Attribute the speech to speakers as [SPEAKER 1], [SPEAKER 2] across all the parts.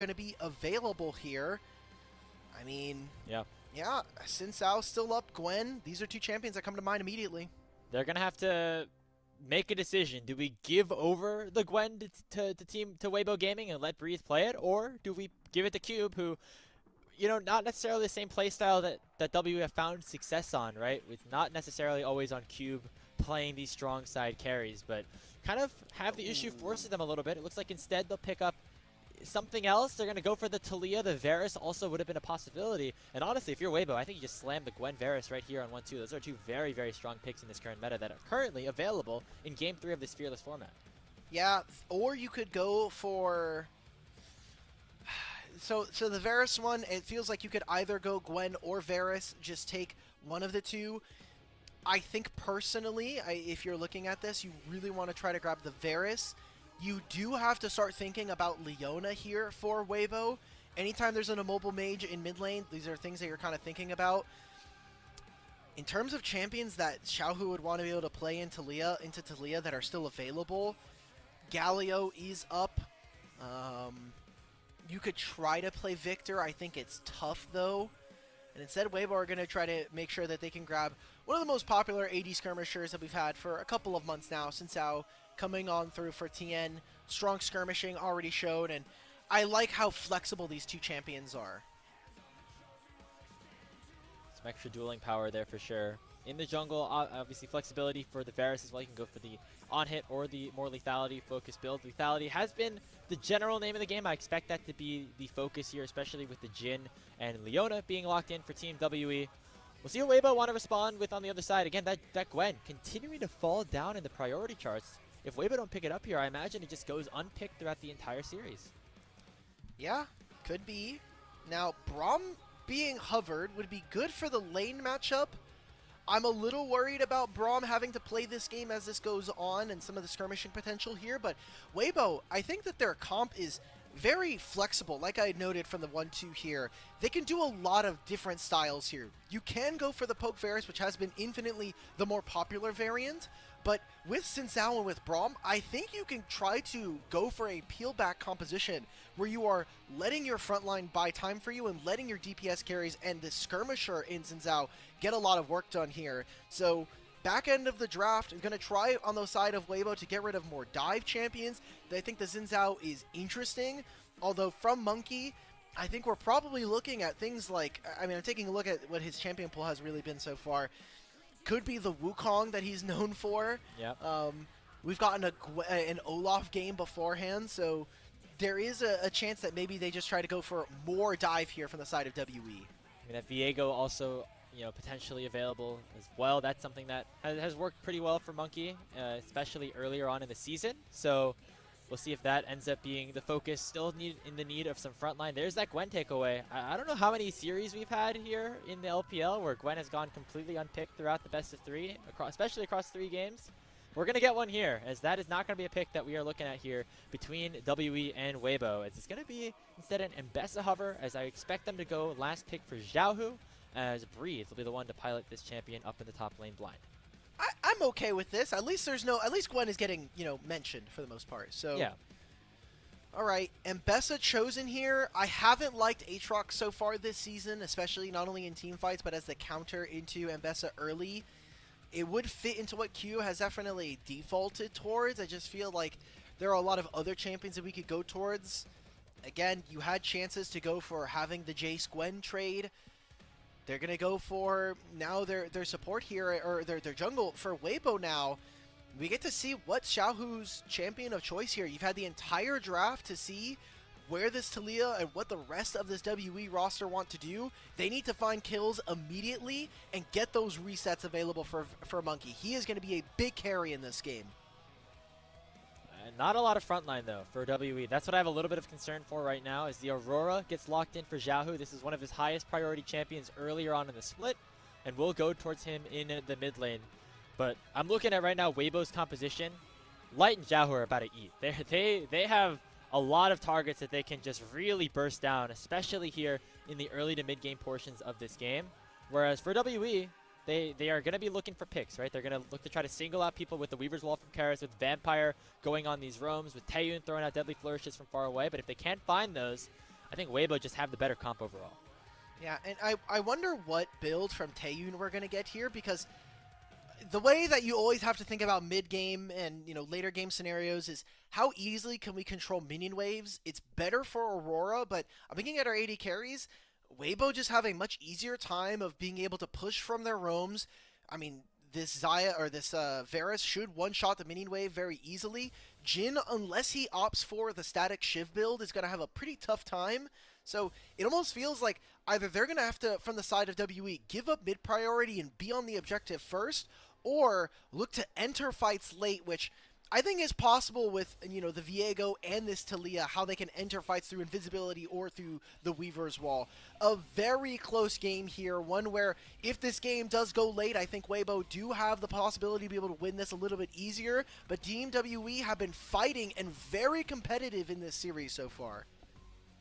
[SPEAKER 1] going to be available here. I mean,
[SPEAKER 2] Yeah.
[SPEAKER 1] Yeah, Xin still up, Gwen. These are two champions that come to mind immediately.
[SPEAKER 2] They're going to have to make a decision. Do we give over the Gwen to Weibo Gaming and let Breeze play it? Or do we give it to Cube, who, you know, not necessarily the same playstyle that WF found success on, right? It's not necessarily always on Cube playing these strong side carries, but kind of have the issue forces them a little bit. It looks like instead they'll pick up something else. They're going to go for the Talia. The Varus also would have been a possibility. And honestly, if you're Weibo, I think you just slam the Gwen Varus right here on 1-2. Those are two very, very strong picks in this current meta that are currently available in Game 3 of this Fearless format.
[SPEAKER 1] Yeah, or you could go for... So the Varus one, it feels like you could either go Gwen or Varus, just take one of the two. I think personally, if you're looking at this, you really want to try to grab the Varus. You do have to start thinking about Leona here for Weibo. Anytime there's an immobile mage in mid lane, these are things that you're kind of thinking about. In terms of champions that Xiaohu would want to be able to play into Talia that are still available, Galio is up. You could try to play Victor. I think it's tough though. And instead, Weibo are going to try to make sure that they can grab one of the most popular AD skirmishers that we've had for a couple of months now, Xiaohu coming on through for Tian. Strong skirmishing already showed, and I like how flexible these two champions are.
[SPEAKER 2] Some extra dueling power there for sure. In the jungle, obviously flexibility for the Varus as well. You can go for the on-hit or the more lethality-focused build. Lethality has been the general name of the game. I expect that to be the focus here, especially with the Jhin and Leona being locked in for Team WE. We'll see what Weibo want to respond with on the other side. Again, that Gwen continuing to fall down in the priority charts. If Weibo don't pick it up here, I imagine it just goes unpicked throughout the entire series.
[SPEAKER 1] Yeah, could be. Now, Braum being hovered would be good for the lane matchup. I'm a little worried about Braum having to play this game as this goes on and some of the skirmishing potential here, but Weibo, I think that their comp is very flexible. Like I noted from the 1-2 here, they can do a lot of different styles here. You can go for the Poke Varus, which has been infinitely the more popular variant, but with Xiaohu and with Braum, I think you can try to go for a peel-back composition where you are letting your front line buy time for you and letting your DPS carries and the skirmisher in Xiaohu get a lot of work done here. So back end of the draft, I'm going to try on the side of Weibo to get rid of more dive champions. I think the Xiaohu is interesting, although from Monki, I think we're probably looking at things like, I mean, I'm taking a look at what his champion pool has really been so far. Could be the Wukong that he's known for.
[SPEAKER 2] Yep.
[SPEAKER 1] We've gotten an Olaf game beforehand, so there is a chance that maybe they just try to go for more dive here from the side of WE.
[SPEAKER 2] I mean, that Viego also, you know, potentially available as well. That's something that has worked pretty well for Monki, especially earlier on in the season. So we'll see if that ends up being the focus. Still in the need of some frontline. There's that Gwen takeaway. I don't know how many series we've had here in the LPL where Gwen has gone completely unpicked throughout the best of 3, especially across 3 games. We're going to get one here, as that is not going to be a pick that we are looking at here between WE and Weibo. As it's going to be instead an Mbessa hover, as I expect them to go last pick for Xiaohu, as Breeze will be the one to pilot this champion up in the top lane blind.
[SPEAKER 1] I'm okay with this. At least Gwen is getting, you know, mentioned for the most part. So
[SPEAKER 2] yeah.
[SPEAKER 1] All right, Mbessa chosen here. I haven't liked Aatrox so far this season, especially not only in team fights, but as the counter into Mbessa early. It would fit into what Q has definitely defaulted towards. I just feel like there are a lot of other champions that we could go towards. Again, you had chances to go for having the Jace Gwen trade. They're going to go for now their support here, or their jungle for Weibo now. We get to see what's Xiaohu's champion of choice here. You've had the entire draft to see where this Talia and what the rest of this WE roster want to do. They need to find kills immediately and get those resets available for Monki. He is going to be a big carry in this game.
[SPEAKER 2] Not a lot of frontline, though, for WE. That's what I have a little bit of concern for right now, is the Aurora gets locked in for Xiaohu. This is one of his highest priority champions earlier on in the split, and we'll go towards him in the mid lane. But I'm looking at right now Weibo's composition. Light and Xiaohu are about to eat. They have a lot of targets that they can just really burst down, especially here in the early to mid game portions of this game. Whereas for WE, they are going to be looking for picks, right? They're going to look to try to single out people with the Weaver's Wall from Karis, with Vampire going on these roams, with Taeyoon throwing out deadly flourishes from far away. But if they can't find those, I think Weibo just have the better comp overall.
[SPEAKER 1] Yeah, and I wonder what build from Taeyoon we're going to get here, because the way that you always have to think about mid-game and, you know, later game scenarios is how easily can we control minion waves. It's better for Aurora, but I'm looking at our AD carries. Weibo just have a much easier time of being able to push from their roams. I mean, this Varus should one-shot the minion wave very easily. Jin, unless he opts for the static Shiv build, is going to have a pretty tough time. So it almost feels like either they're going to have to, from the side of WE, give up mid-priority and be on the objective first, or look to enter fights late, which I think is possible with, you know, the Viego and this Talia, how they can enter fights through invisibility or through the Weaver's Wall. A very close game here, one where if this game does go late, I think Weibo do have the possibility to be able to win this a little bit easier, but Team WE have been fighting and very competitive in this series so far.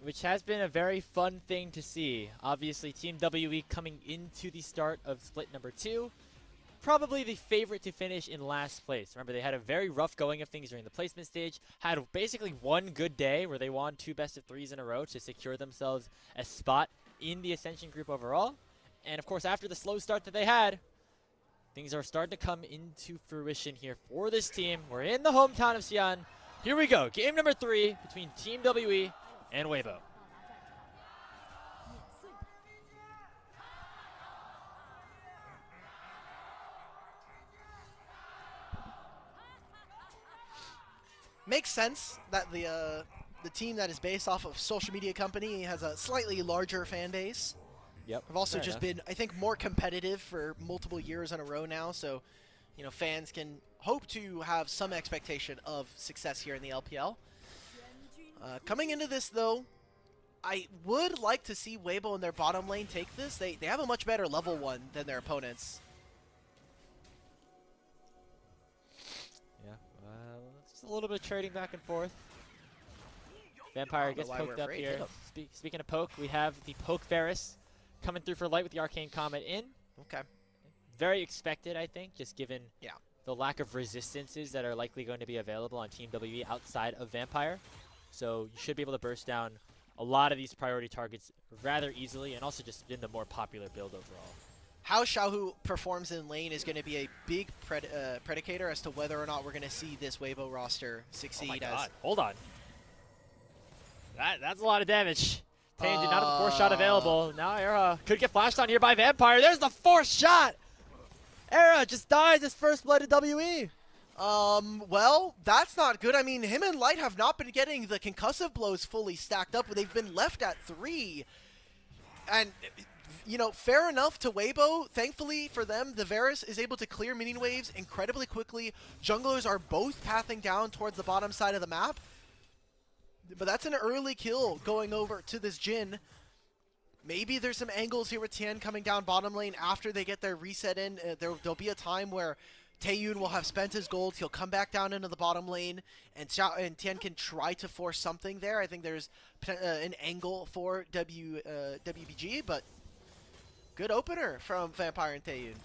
[SPEAKER 2] Which has been a very fun thing to see. Obviously, Team WE coming into the start of split number 2. Probably the favorite to finish in last place. Remember, they had a very rough going of things during the placement stage. Had basically one good day where they won 2 best-of-3s in a row to secure themselves a spot in the Ascension group overall. And of course, after the slow start that they had, things are starting to come into fruition here for this team. We're in the hometown of Tian. Here we go. Game number 3 between Team WE and Weibo.
[SPEAKER 1] Makes sense that the team that is based off of social media company has a slightly larger fan base.
[SPEAKER 2] Yep.
[SPEAKER 1] Have also just been, I think, more competitive for multiple years in a row now, so, you know, fans can hope to have some expectation of success here in the LPL. Coming into this, though, I would like to see Weibo in their bottom lane take this. They have a much better level 1 than their opponents.
[SPEAKER 2] A little bit of trading back and forth. Vampire gets poked up here. Speaking of poke, we have the poke Varus coming through for light with the Arcane Comet in.
[SPEAKER 1] Okay.
[SPEAKER 2] Very expected, I think, just given the lack of resistances that are likely going to be available on Team WE outside of Vampire. So you should be able to burst down a lot of these priority targets rather easily, and also just in the more popular build overall.
[SPEAKER 1] How Xiaohu performs in lane is going to be a big predicator as to whether or not we're going to see this Weibo roster succeed.
[SPEAKER 2] Oh my God. Hold on. That's a lot of damage. Taeyoon did not have the 4th shot available. Now Era could get flashed on here by Vampire. There's the 4th shot! Era just dies his first blood at WE.
[SPEAKER 1] Well, that's not good. I mean, him and Light have not been getting the concussive blows fully stacked up. They've been left at 3. And, you know, fair enough to Weibo. Thankfully for them, the Varus is able to clear minion waves incredibly quickly. Junglers are both pathing down towards the bottom side of the map. But that's an early kill going over to this Jin. Maybe there's some angles here with Tian coming down bottom lane after they get their reset in. There'll be a time where Taeyoon will have spent his gold. He'll come back down into the bottom lane, and Tian can try to force something there. I think there's an angle for WBG, but good opener from Vampire and Taeyoon.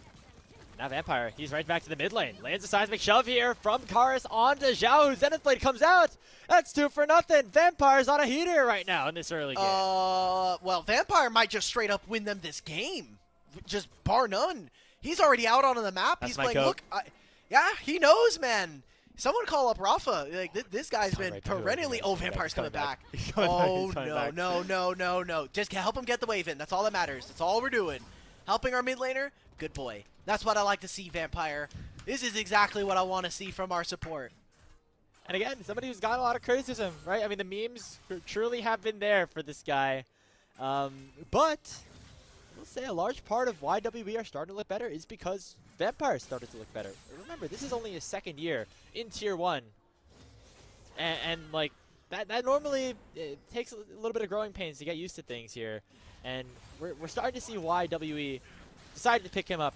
[SPEAKER 2] Now Vampire, he's right back to the mid lane. Lands a seismic shove here from Karis onto Xiaohu. Zenith Blade comes out. That's 2 for nothing. Vampire's on a heater right now in this early game.
[SPEAKER 1] Well, Vampire might just straight up win them this game. Just bar none. He's already out on the map.
[SPEAKER 2] That's
[SPEAKER 1] he's
[SPEAKER 2] my
[SPEAKER 1] playing,
[SPEAKER 2] coat.
[SPEAKER 1] look, yeah, he knows, man. Someone call up Rafa. Like, this guy's been perennially, Vampire's coming back. Oh, no. Just help him get the wave in. That's all that matters. That's all we're doing. Helping our mid laner, good boy. That's what I like to see, Vampire. This is exactly what I want to see from our support.
[SPEAKER 2] And again, somebody who's got a lot of criticism, right? I mean, the memes truly have been there for this guy. But we'll say a large part of why WB are starting to look better is because Vampire started to look better. Remember, this is only his 2nd year in Tier 1. And like, that normally it takes a little bit of growing pains to get used to things here. And we're starting to see why WE decided to pick him up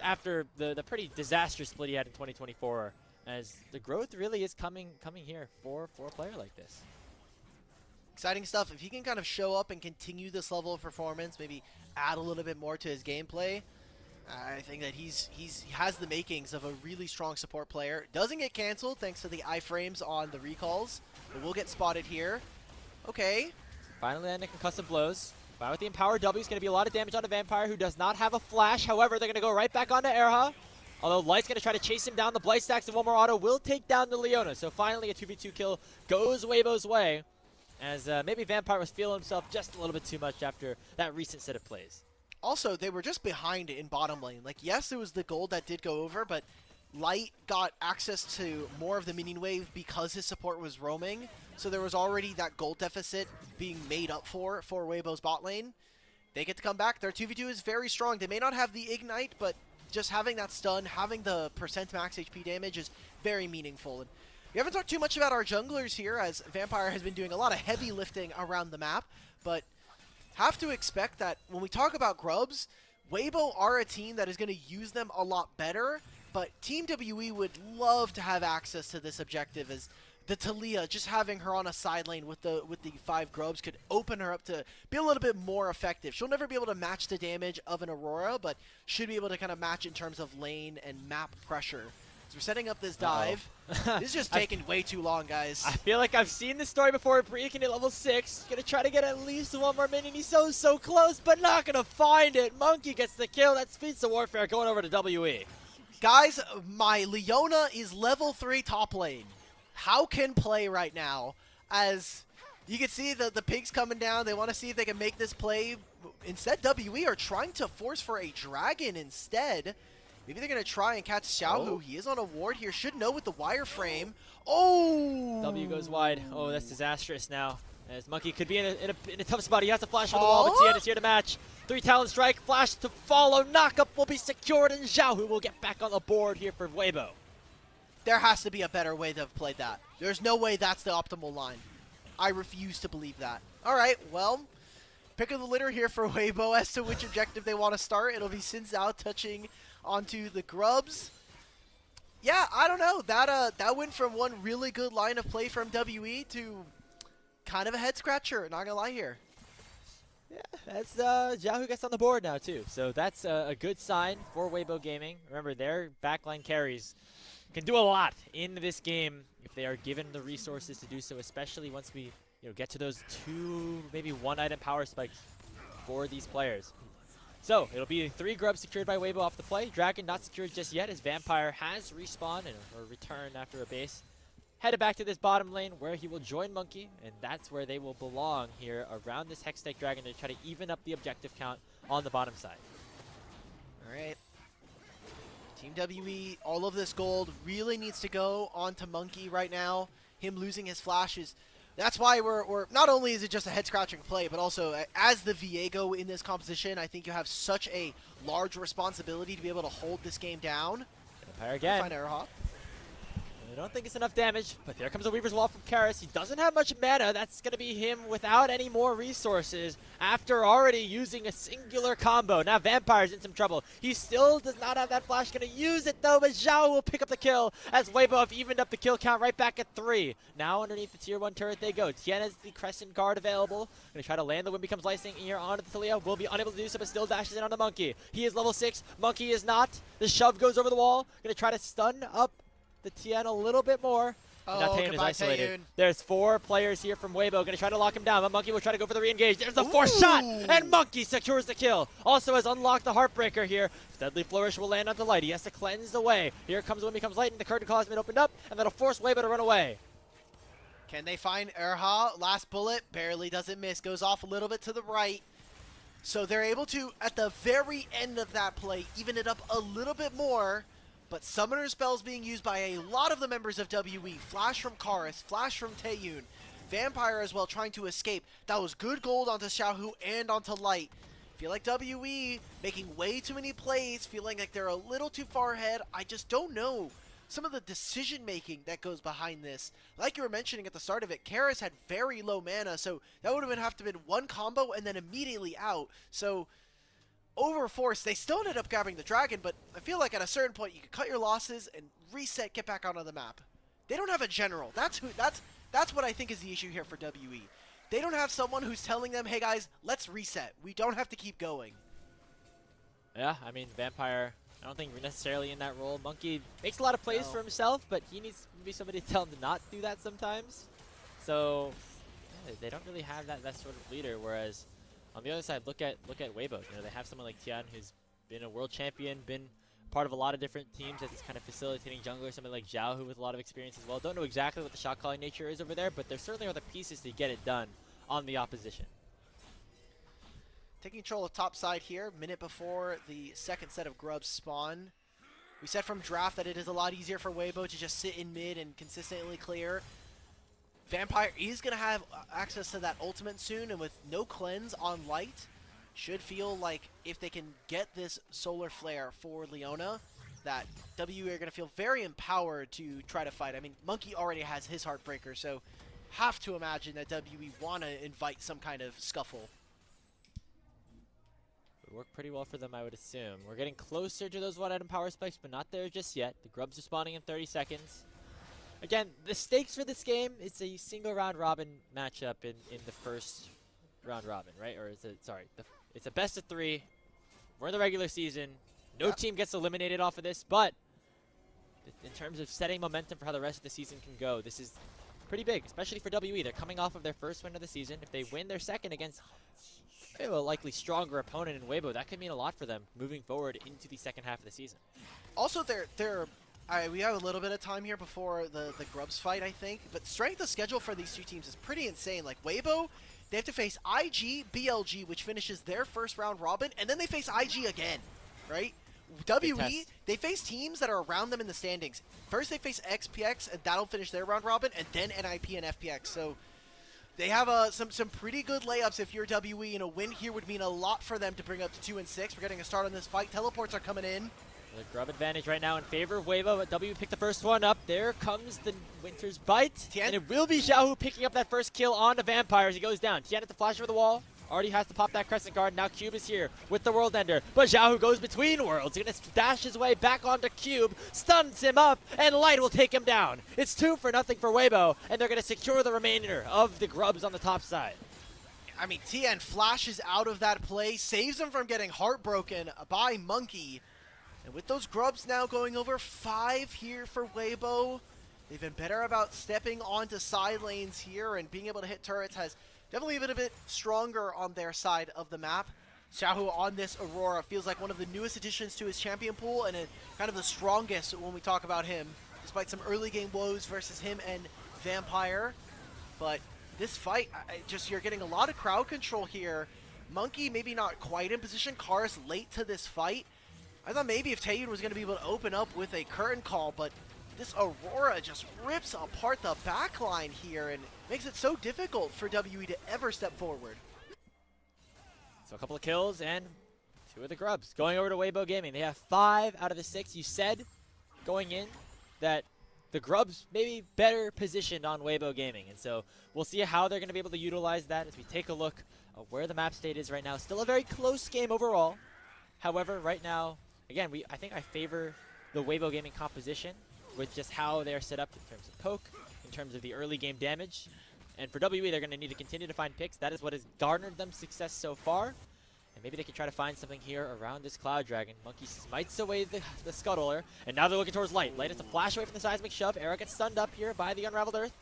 [SPEAKER 2] after the pretty disastrous split he had in 2024, as the growth really is coming here for a player like this.
[SPEAKER 1] Exciting stuff. If he can kind of show up and continue this level of performance, maybe add a little bit more to his gameplay, I think that he has the makings of a really strong support player. Doesn't get canceled thanks to the iframes on the recalls, but will get spotted here. Okay.
[SPEAKER 2] Finally landing concussive blows. But with the Empower W, it's going to be a lot of damage on a Vampire who does not have a flash. However, they're going to go right back onto Erha. Although Light's going to try to chase him down. The Blight stacks and one more auto will take down the Leona. So finally a 2v2 kill goes Weibo's way. As maybe Vampire was feeling himself just a little bit too much after that recent set of plays.
[SPEAKER 1] Also, they were just behind in bottom lane. Like, yes, it was the gold that did go over, but Light got access to more of the minion wave because his support was roaming. So there was already that gold deficit being made up for Weibo's bot lane. They get to come back. Their 2v2 is very strong. They may not have the ignite, but just having that stun, having the percent max HP damage is very meaningful. And we haven't talked too much about our junglers here, as Vampire has been doing a lot of heavy lifting around the map, but have to expect that when we talk about grubs, Weibo are a team that is going to use them a lot better, but Team WE would love to have access to this objective, as the Talia, just having her on a side lane with the 5 grubs could open her up to be a little bit more effective. She'll never be able to match the damage of an Aurora, but should be able to kind of match in terms of lane and map pressure. So we're setting up this dive. This is just taking way too long, guys.
[SPEAKER 2] I feel like I've seen this story before. Breaking at level 6. Gonna try to get at least one more minion. He's so close, but not gonna find it. Monki gets the kill. That's Feats of Warfare going over to WE.
[SPEAKER 1] Guys, my Leona is level 3 top lane. How can play right now? As you can see the pigs coming down. They want to see if they can make this play. Instead, WE are trying to force for a dragon instead. Maybe they're going to try and catch Xiaohu.
[SPEAKER 2] Oh.
[SPEAKER 1] He is on a ward here. Should know with the wireframe. Oh!
[SPEAKER 2] W goes wide. Oh, that's disastrous now. As Monki could be in a tough spot. He has to flash on the wall, but Tian is here to match. 3 Talon Strike, flash to follow. Knockup will be secured, and Xiaohu will get back on the board here for Weibo.
[SPEAKER 1] There has to be a better way to have played that. There's no way that's the optimal line. I refuse to believe that. All right, well, pick of the litter here for Weibo as to which objective they want to start. It'll be Xin Zhao touching onto the grubs. Yeah, I don't know. That went from one really good line of play from WE to kind of a head scratcher. Not gonna lie here.
[SPEAKER 2] Yeah, that's Xiaohu gets on the board now too. So that's a good sign for Weibo Gaming. Remember, their backline carries can do a lot in this game if they are given the resources to do so, especially once we get to those 2, maybe 1 item power spikes for these players. So it'll be 3 grubs secured by Weibo off the play. Dragon not secured just yet, as Vampire has respawned or returned after a base. Headed back to this bottom lane where he will join Monki, and that's where they will belong here around this Hextech Dragon to try to even up the objective count on the bottom side.
[SPEAKER 1] All right. Team WE, all of this gold really needs to go onto Monki right now. Him losing his flashes. That's why we're not only is it just a head-scratching play, but also as the Viego in this composition, I think you have such a large responsibility to be able to hold this game down.
[SPEAKER 2] Vampire again.
[SPEAKER 1] Find Airhawk.
[SPEAKER 2] I don't think it's enough damage, but there comes a Weaver's Wall from Karis. He doesn't have much mana. That's going to be him without any more resources after already using a singular combo. Now Vampire's in some trouble. He still does not have that flash. Going to use it though, but Xiao will pick up the kill as Weibo have evened up the kill count right back at 3. Now underneath the tier 1 turret they go. Tian has the Crescent Guard available. Going to try to land the Wind Becomes Lightning here onto the Talia. Will be unable to do so, but still dashes in on the Monki. He is level 6. Monki is not. The shove goes over the wall. Going to try to stun up the Tian a little bit more.
[SPEAKER 1] Oh,
[SPEAKER 2] now Taeyoon is isolated.
[SPEAKER 1] Taeyoon.
[SPEAKER 2] There's 4 players here from Weibo. Going to try to lock him down, but Monki will try to go for the re-engage. There's the forced shot, and Monki secures the kill. Also has unlocked the Heartbreaker here. Deadly Flourish will land onto Light. He has to cleanse away. Here comes when becomes Light, and the curtain call has been opened up, and that'll force Weibo to run away.
[SPEAKER 1] Can they find Erha? Last bullet barely doesn't miss. Goes off a little bit to the right. So they're able to, at the very end of that play, even it up a little bit more. But Summoner spells being used by a lot of the members of WE. Flash from Karis, flash from Taeyoon. Vampire as well trying to escape. That was good gold onto Xiaohu and onto Light. Feel like WE making way too many plays, feeling like they're a little too far ahead. I just don't know some of the decision making that goes behind this. Like you were mentioning at the start of it, Karis had very low mana, so that would have to been one combo and then immediately out. So overforce, they still ended up grabbing the dragon, but I feel like at a certain point you can cut your losses and reset, get back onto the map. They don't have a general. That's what I think is the issue here for WE. They don't have someone who's telling them, hey guys, let's reset. We don't have to keep going.
[SPEAKER 2] Yeah, I mean, Vampire, I don't think necessarily in that role. Monki makes a lot of plays for himself, but he needs to be somebody to tell him to not do that sometimes. So They don't really have that sort of leader. Whereas on the other side, look at Weibo. You know, they have someone like Tian who's been a world champion, been part of a lot of different teams as this kind of facilitating jungler. Something like Xiaohu with a lot of experience as well. Don't know exactly what the shot calling nature is over there, but there certainly are the pieces to get it done on the opposition.
[SPEAKER 1] Taking control of top side here, minute before the second set of grubs spawn. We said from draft that it is a lot easier for Weibo to just sit in mid and consistently clear. Vampire is going to have access to that ultimate soon, and with no cleanse on light, should feel like if they can get this solar flare for Leona, that WE are going to feel very empowered to try to fight. I mean, Monki already has his Heartbreaker, so have to imagine that WE want to invite some kind of scuffle.
[SPEAKER 2] Would work pretty well for them, I would assume. We're getting closer to those one-item power spikes, but not there just yet. The grubs are spawning in 30 seconds. Again, the stakes for this game, it's a single round robin matchup in the first round robin, right? Or is it, sorry, it's a best of 3. We're in the regular season. No team gets eliminated off of this, but in terms of setting momentum for how the rest of the season can go, this is pretty big, especially for WE. They're coming off of their first win of the season. If they win their second against a likely stronger opponent in Weibo, that could mean a lot for them moving forward into the second half of the season.
[SPEAKER 1] Also, we have a little bit of time here before the grubs fight, I think, but strength of schedule for these two teams is pretty insane. Like Weibo, they have to face IG, BLG, which finishes their first round robin, and then they face IG again, right? WE, they face teams that are around them in the standings. First they face XPX, and that'll finish their round robin, and then NIP and FPX. So they have some pretty good layups if you're WE, and a win here would mean a lot for them to bring up to 2-6. We're getting a start on this fight. Teleports are coming in.
[SPEAKER 2] The grub advantage right now in favor of Weibo, but WE picked the first one up. There comes the Winter's Bite,
[SPEAKER 1] Tian.
[SPEAKER 2] and it will be Xiaohu picking up that first kill on the Vampire as he goes down. Tian at the flash over the wall. Already has to pop that Crescent Guard. Now Cube is here with the World Ender. But Xiaohu goes between worlds. He's going to dash his way back onto Cube. Stuns him up. And Light will take him down. It's 2-0 for Weibo. And they're going to secure the remainder of the grubs on the top side.
[SPEAKER 1] I mean, Tian flashes out of that play. Saves him from getting heartbroken by Monki. And with those grubs now going over 5 here for Weibo. They've been better about stepping onto side lanes here. And being able to hit turrets has definitely been a bit stronger on their side of the map. Xiaohu on this Aurora feels like one of the newest additions to his champion pool and kind of the strongest when we talk about him, despite some early game woes versus him and Vampire. But this fight, you're getting a lot of crowd control here. Monki maybe not quite in position. Karis late to this fight. I thought maybe if Taeyoon was going to be able to open up with a curtain call, but this Aurora just rips apart the backline here and makes it so difficult for WE to ever step forward.
[SPEAKER 2] So a couple of kills and 2 of the grubs. Going over to Weibo Gaming. They have 5 out of the 6. You said going in that the grubs may be better positioned on Weibo Gaming. And so we'll see how they're going to be able to utilize that as we take a look at where the map state is right now. Still a very close game overall. However, right now, again, I think I favor the Weibo Gaming composition with just how they're set up in terms of poke, in terms of the early game damage. And for WE, they're going to need to continue to find picks. That is what has garnered them success so far. And maybe they can try to find something here around this Cloud Dragon. Monki smites away the Scuttler, and now they're looking towards Light. Light is a flash away from the Seismic Shove. Era gets stunned up here by the Unraveled Earth.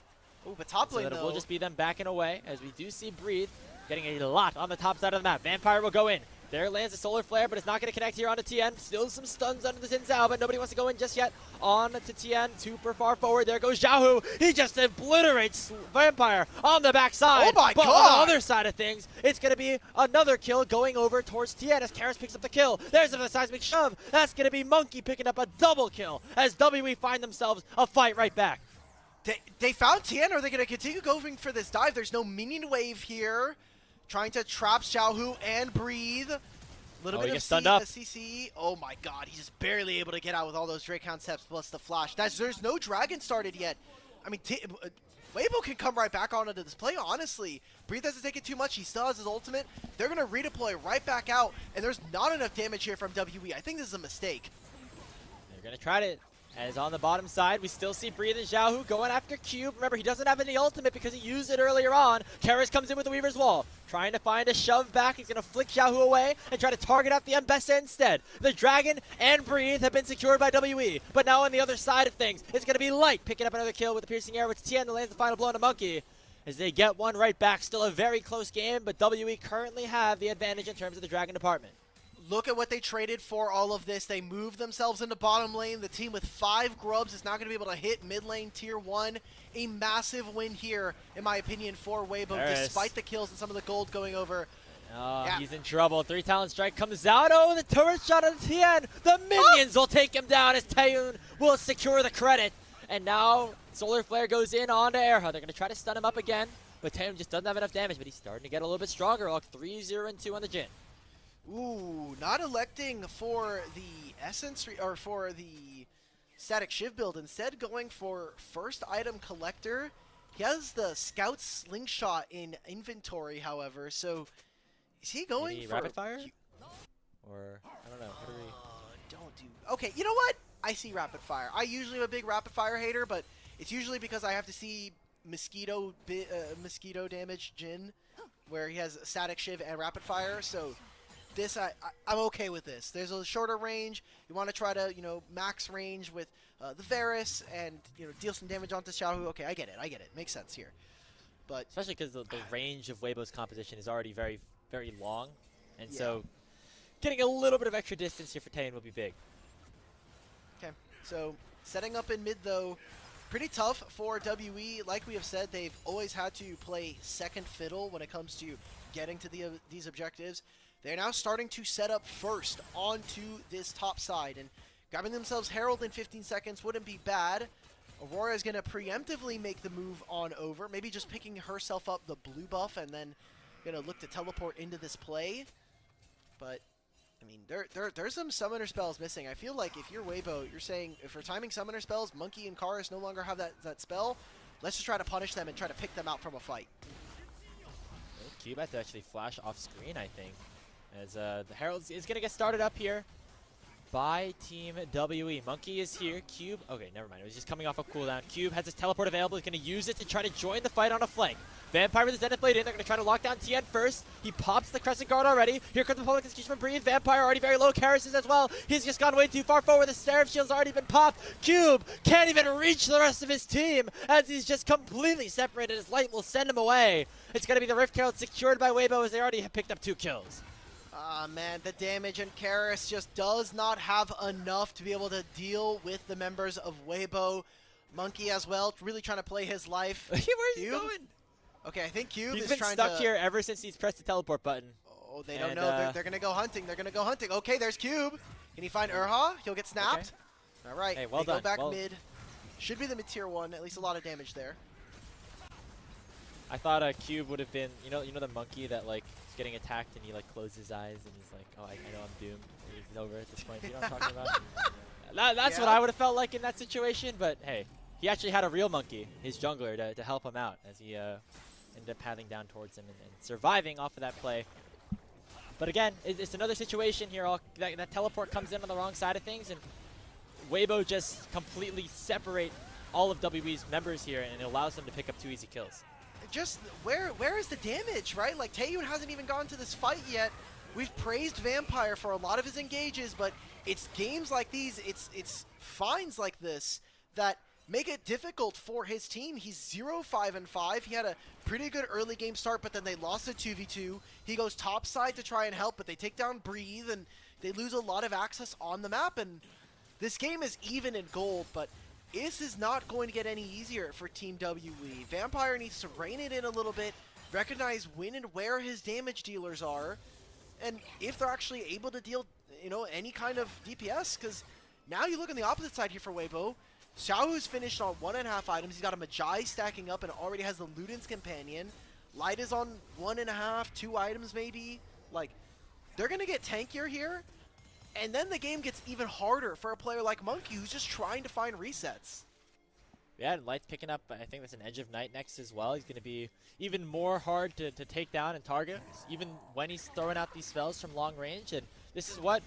[SPEAKER 1] Oh, but top lane,
[SPEAKER 2] so it will just be them backing away, as we do see Breathe getting a lot on the top side of the map. Vampire will go in. There lands a Solar Flare, but it's not going to connect here onto Tian. Still some stuns under the Xin Zhao, but nobody wants to go in just yet. On to Tian, super far forward. There goes Xiaohu. He just obliterates Vampire on the backside.
[SPEAKER 1] Oh my
[SPEAKER 2] but
[SPEAKER 1] god!
[SPEAKER 2] On the other side of things, it's going to be another kill going over towards Tian as Karis picks up the kill. There's a Seismic Shove. That's going to be Monki picking up a double kill as WE find themselves a fight right back.
[SPEAKER 1] They found Tian. Are they going to continue going for this dive? There's no minion wave here. Trying to trap Xiaohu and Breathe. Little bit of CC. Oh my god, he's just barely able to get out with all those Drake-Hound steps plus the flash. There's no dragon started yet. I mean, Weibo can come right back onto this play, honestly. Breathe hasn't taken too much. He still has his ultimate. They're going to redeploy right back out, and there's not enough damage here from WE. I think this is a mistake.
[SPEAKER 2] They're going to try to. As on the bottom side, we still see Breathe and Xiaohu going after Cube. Remember, he doesn't have any ultimate because he used it earlier on. Karis comes in with the Weaver's Wall, trying to find a shove back. He's going to flick Xiaohu away and try to target out the Mbessa instead. The Dragon and Breathe have been secured by WE, but now on the other side of things, it's going to be Light picking up another kill with the Piercing Arrow with Tian that lands the final blow on a Monki. as they get one right back. Still a very close game, but WE currently have the advantage in terms of the Dragon department.
[SPEAKER 1] Look at what they traded for all of this. They moved themselves into bottom lane. The team with 5 grubs is now going to be able to hit mid lane tier 1. A massive win here, in my opinion, for Weibo, despite the kills and some of the gold going over.
[SPEAKER 2] Oh, yeah. He's in trouble. 3 talent strike comes out. Oh, the turret shot on Tian. The minions will take him down as Taeyoon will secure the credit. And now Solar Flare goes in onto Airha. They're going to try to stun him up again, but Taeyoon just doesn't have enough damage, but he's starting to get a little bit stronger. 3-0-2 on the Jin.
[SPEAKER 1] Ooh, not electing for the Essence, or for the Static Shiv build. Instead going for first item collector. He has the Scout Slingshot in inventory, however, so is he going
[SPEAKER 2] maybe
[SPEAKER 1] for
[SPEAKER 2] rapid fire? Or, I don't know. What do we...
[SPEAKER 1] don't do... Okay, you know what? I see rapid fire. I usually am a big rapid fire hater, but it's usually because I have to see mosquito damage Jin, where he has Static Shiv and rapid fire, so this I'm okay with this. There's a shorter range. You want to try to, max range with the Varus and, deal some damage onto Xiaohu. Okay, I get it. Makes sense here. But
[SPEAKER 2] especially because the range of Weibo's composition is already very, very long, and so getting a little bit of extra distance here for Taeyoon will be big.
[SPEAKER 1] Okay, so setting up in mid, though, pretty tough for WE. Like we have said, they've always had to play second fiddle when it comes to getting to these objectives. They're now starting to set up first onto this top side, and grabbing themselves Herald in 15 seconds wouldn't be bad. Aurora is going to preemptively make the move on over, maybe just picking herself up the blue buff and then going to look to teleport into this play. But, I mean, there's some summoner spells missing. I feel like if you're Weibo, you're saying, if we're timing summoner spells, Monki and Karis no longer have that spell, let's just try to punish them and try to pick them out from a fight.
[SPEAKER 2] Cube has to actually flash off screen, I think, as the Herald is going to get started up here by Team WE. Monki is here. Cube, okay, never mind. It was just coming off a cooldown. Cube has his teleport available. He's going to use it to try to join the fight on a flank. Vampire with his Zenith Blade in. They're going to try to lock down Tian first. He pops the Crescent Guard already. Here comes the public execution from Breathe. Vampire already very low. Karis is as well. He's just gone way too far forward. The Seraph Shield's already been popped. Cube can't even reach the rest of his team as he's just completely separated. His light will send him away. It's going to be the Rift Herald secured by Weibo as they already have picked up 2 kills.
[SPEAKER 1] Ah, man, the damage, and Karis just does not have enough to be able to deal with the members of Weibo. Monki as well, really trying to play his life.
[SPEAKER 2] Where's he going?
[SPEAKER 1] Okay, I think Cube
[SPEAKER 2] he's
[SPEAKER 1] is
[SPEAKER 2] been
[SPEAKER 1] trying
[SPEAKER 2] stuck here ever since he's pressed the teleport button.
[SPEAKER 1] Oh, they don't know. They're going to go hunting. Okay, there's Cube. Can he find Urha? He'll get snapped. Okay. All right,
[SPEAKER 2] hey, well
[SPEAKER 1] they
[SPEAKER 2] done.
[SPEAKER 1] go back mid. Should be the mid tier 1, at least a lot of damage there.
[SPEAKER 2] I thought a Cube would have been, you know the Monki that like is getting attacked and he like closes his eyes and he's like, oh, I know I'm doomed. He's over at this point. You know what I'm talking about? That's what I would have felt like in that situation. But hey, he actually had a real Monki, his jungler, to help him out as he ended up pathing down towards him and surviving off of that play. But again, it's another situation here. That teleport comes in on the wrong side of things, and Weibo just completely separate all of WB's members here, and it allows them to pick up 2 easy kills.
[SPEAKER 1] Just where is the damage, right? Like, Taeyoon hasn't even gone to this fight yet. We've praised Vampire for a lot of his engages, but it's games like these, it's finds like this that make it difficult for his team. He's 0-5-5. He had a pretty good early game start, but then they lost a 2v2. He goes top side to try and help, but they take down Breathe, and they lose a lot of access on the map, and this game is even in gold, but this is not going to get any easier for Team WE. Vampire needs to rein it in a little bit, recognize when and where his damage dealers are, and if they're actually able to deal, any kind of DPS, because now you look on the opposite side here for Weibo. Xiaohu's finished on 1.5 items. He's got a Magi stacking up and already has the Luden's Companion. Light is on 1.5, 2 items maybe. Like, they're going to get tankier here. And then the game gets even harder for a player like Monki, who's just trying to find resets.
[SPEAKER 2] Yeah, and Light's picking up, I think that's an Edge of Night next as well. He's going to be even more hard to take down and target, even when he's throwing out these spells from long range. And this is what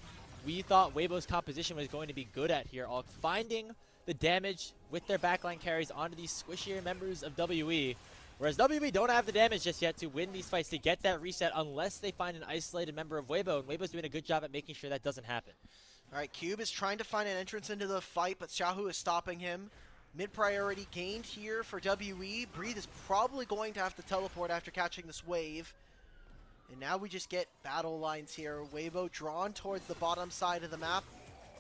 [SPEAKER 2] we thought Weibo's composition was going to be good at here, all finding the damage with their backline carries onto these squishier members of WE. Whereas WB don't have the damage just yet to win these fights, to get that reset, unless they find an isolated member of Weibo, and Weibo's doing a good job at making sure that doesn't happen.
[SPEAKER 1] All right, Cube is trying to find an entrance into the fight, but Xiaohu is stopping him. Mid priority gained here for WE. Breathe is probably going to have to teleport after catching this wave. And now we just get battle lines here. Weibo drawn towards the bottom side of the map.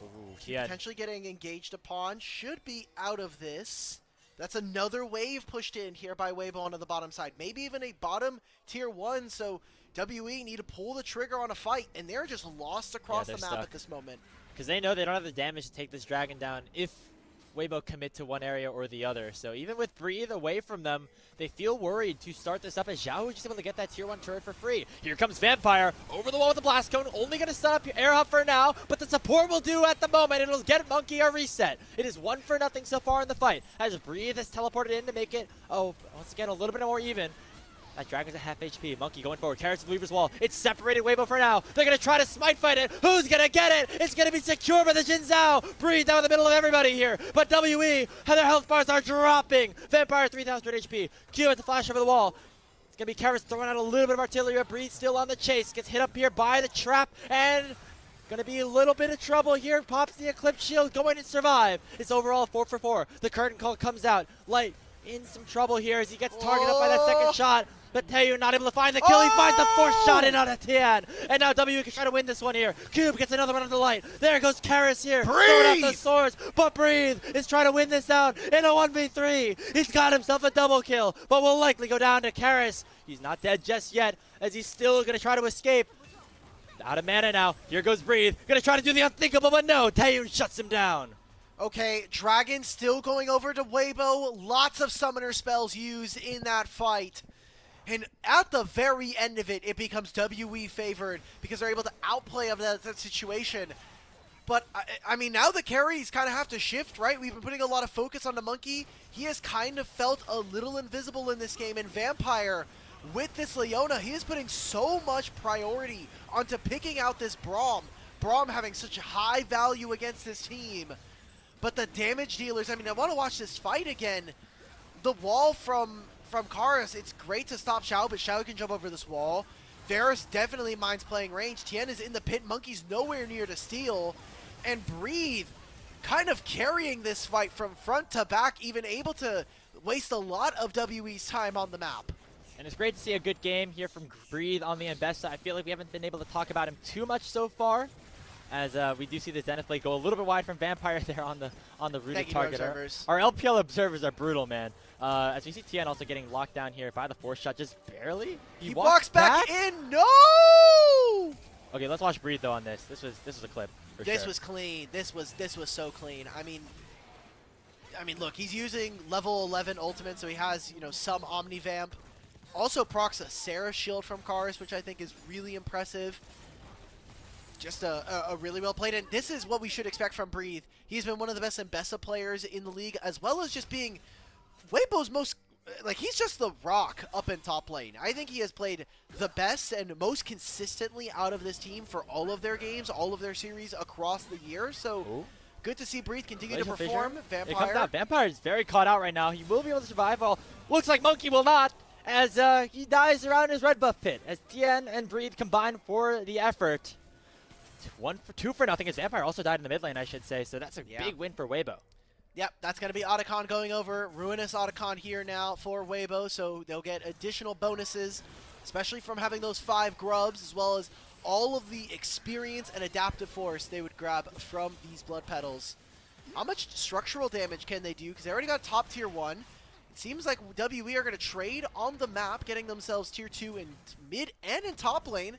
[SPEAKER 2] Ooh,
[SPEAKER 1] Potentially getting engaged upon. Should be out of this. That's another wave pushed in here by Weibo onto the bottom side. Maybe even a bottom tier 1, so WE need to pull the trigger on a fight, and they're just lost across the map
[SPEAKER 2] stuck
[SPEAKER 1] at this moment.
[SPEAKER 2] Because they know they don't have the damage to take this dragon down if Weibo commit to one area or the other. So even with Breathe away from them, they feel worried to start this up as Xiaohu just able to get that tier 1 turret for free. Here comes Vampire over the wall with the blast cone, only going to stun up your air hop for now, but the support will do at the moment. It'll get Monki a reset. It is 1-0 so far in the fight as Breathe has teleported in to make it, once again, a little bit more even. That dragon's at half HP. Monki going forward. Karis with Weaver's Wall. It's separated Weibo for now. They're going to try to smite fight it. Who's going to get it? It's going to be secured by the Jin Zhao. Breathe down the middle of everybody here. But WE, their health bars are dropping. Vampire 3,000 HP. Q at the flash over the wall. It's going to be Karis throwing out a little bit of artillery. But Breathe still on the chase. Gets hit up here by the trap. And going to be a little bit of trouble here. Pops the Eclipse Shield. Going to survive. It's overall 4 for 4. The curtain call comes out. Light in some trouble here as he gets targeted up by that second shot. But Taeyoon not able to find the kill. He finds the fourth shot in on a Tian. And now WE can try to win this one here. Cube gets another one on the light. There goes Karis here. Throwing out the swords. But Breathe is trying to win this out in a 1v3. He's got himself a double kill. But will likely go down to Karis. He's not dead just yet as he's still going to try to escape. Out of mana now. Here goes Breathe. Going to try to do the unthinkable, but no. Taeyoon shuts him down.
[SPEAKER 1] Okay, Dragon still going over to Weibo. Lots of summoner spells used in that fight. And at the very end of it, it becomes WE favored because they're able to outplay of that situation. But, I mean, now the carries kind of have to shift, right? We've been putting a lot of focus on the Monki. He has kind of felt a little invisible in this game. And Vampire, with this Leona, he is putting so much priority onto picking out this Braum. Braum having such high value against this team. But the damage dealers, I mean, I want to watch this fight again. The wall from Karis, it's great to stop Xiaohu, but Xiaohu can jump over this wall. Varus definitely minds playing range. Tian is in the pit. Monkey's nowhere near to steal. And Breathe kind of carrying this fight from front to back, even able to waste a lot of WE's time on the map.
[SPEAKER 2] And it's great to see a good game here from Breathe on the Embesta. I feel like we haven't been able to talk about him too much so far, as we do see the Zenith Blade go a little bit wide from Vampire there on the rooted target. Our LPL observers are brutal, man. As we see Tian also getting locked down here by the fourth shot, just barely.
[SPEAKER 1] He walks back in. No!
[SPEAKER 2] Okay, let's watch Breathe though on this. This was a clip.
[SPEAKER 1] This was clean. This was so clean. I mean, look, he's using level 11 ultimate, so he has, you know, some Omnivamp. Also procs a Sarah shield from Karis, which I think is really impressive. Just a really well played, and this is what we should expect from Breathe. He's been one of the best Embesa players in the league, as well as just being Weibo's most, like, he's just the rock up in top lane. I think he has played the best and most consistently out of this team for all of their games, all of their series across the year. So good to see Breathe continue to perform. Vampire.
[SPEAKER 2] It comes out. Vampire is very caught out right now. He will be able to survive. Well, looks like Monki will not, as he dies around his red buff pit, as Tian and Breathe combine for the effort. 2 for nothing, as Vampire also died in the mid lane, I should say, so that's a big win for Weibo.
[SPEAKER 1] Yep, that's going to be Otacon going over. Ruinous Otacon here now for Weibo, so they'll get additional bonuses, especially from having those 5 grubs, as well as all of the experience and adaptive force they would grab from these Blood Petals. How much structural damage can they do? Because they already got top tier 1. It seems like WE are going to trade on the map, getting themselves tier 2 in mid and in top lane.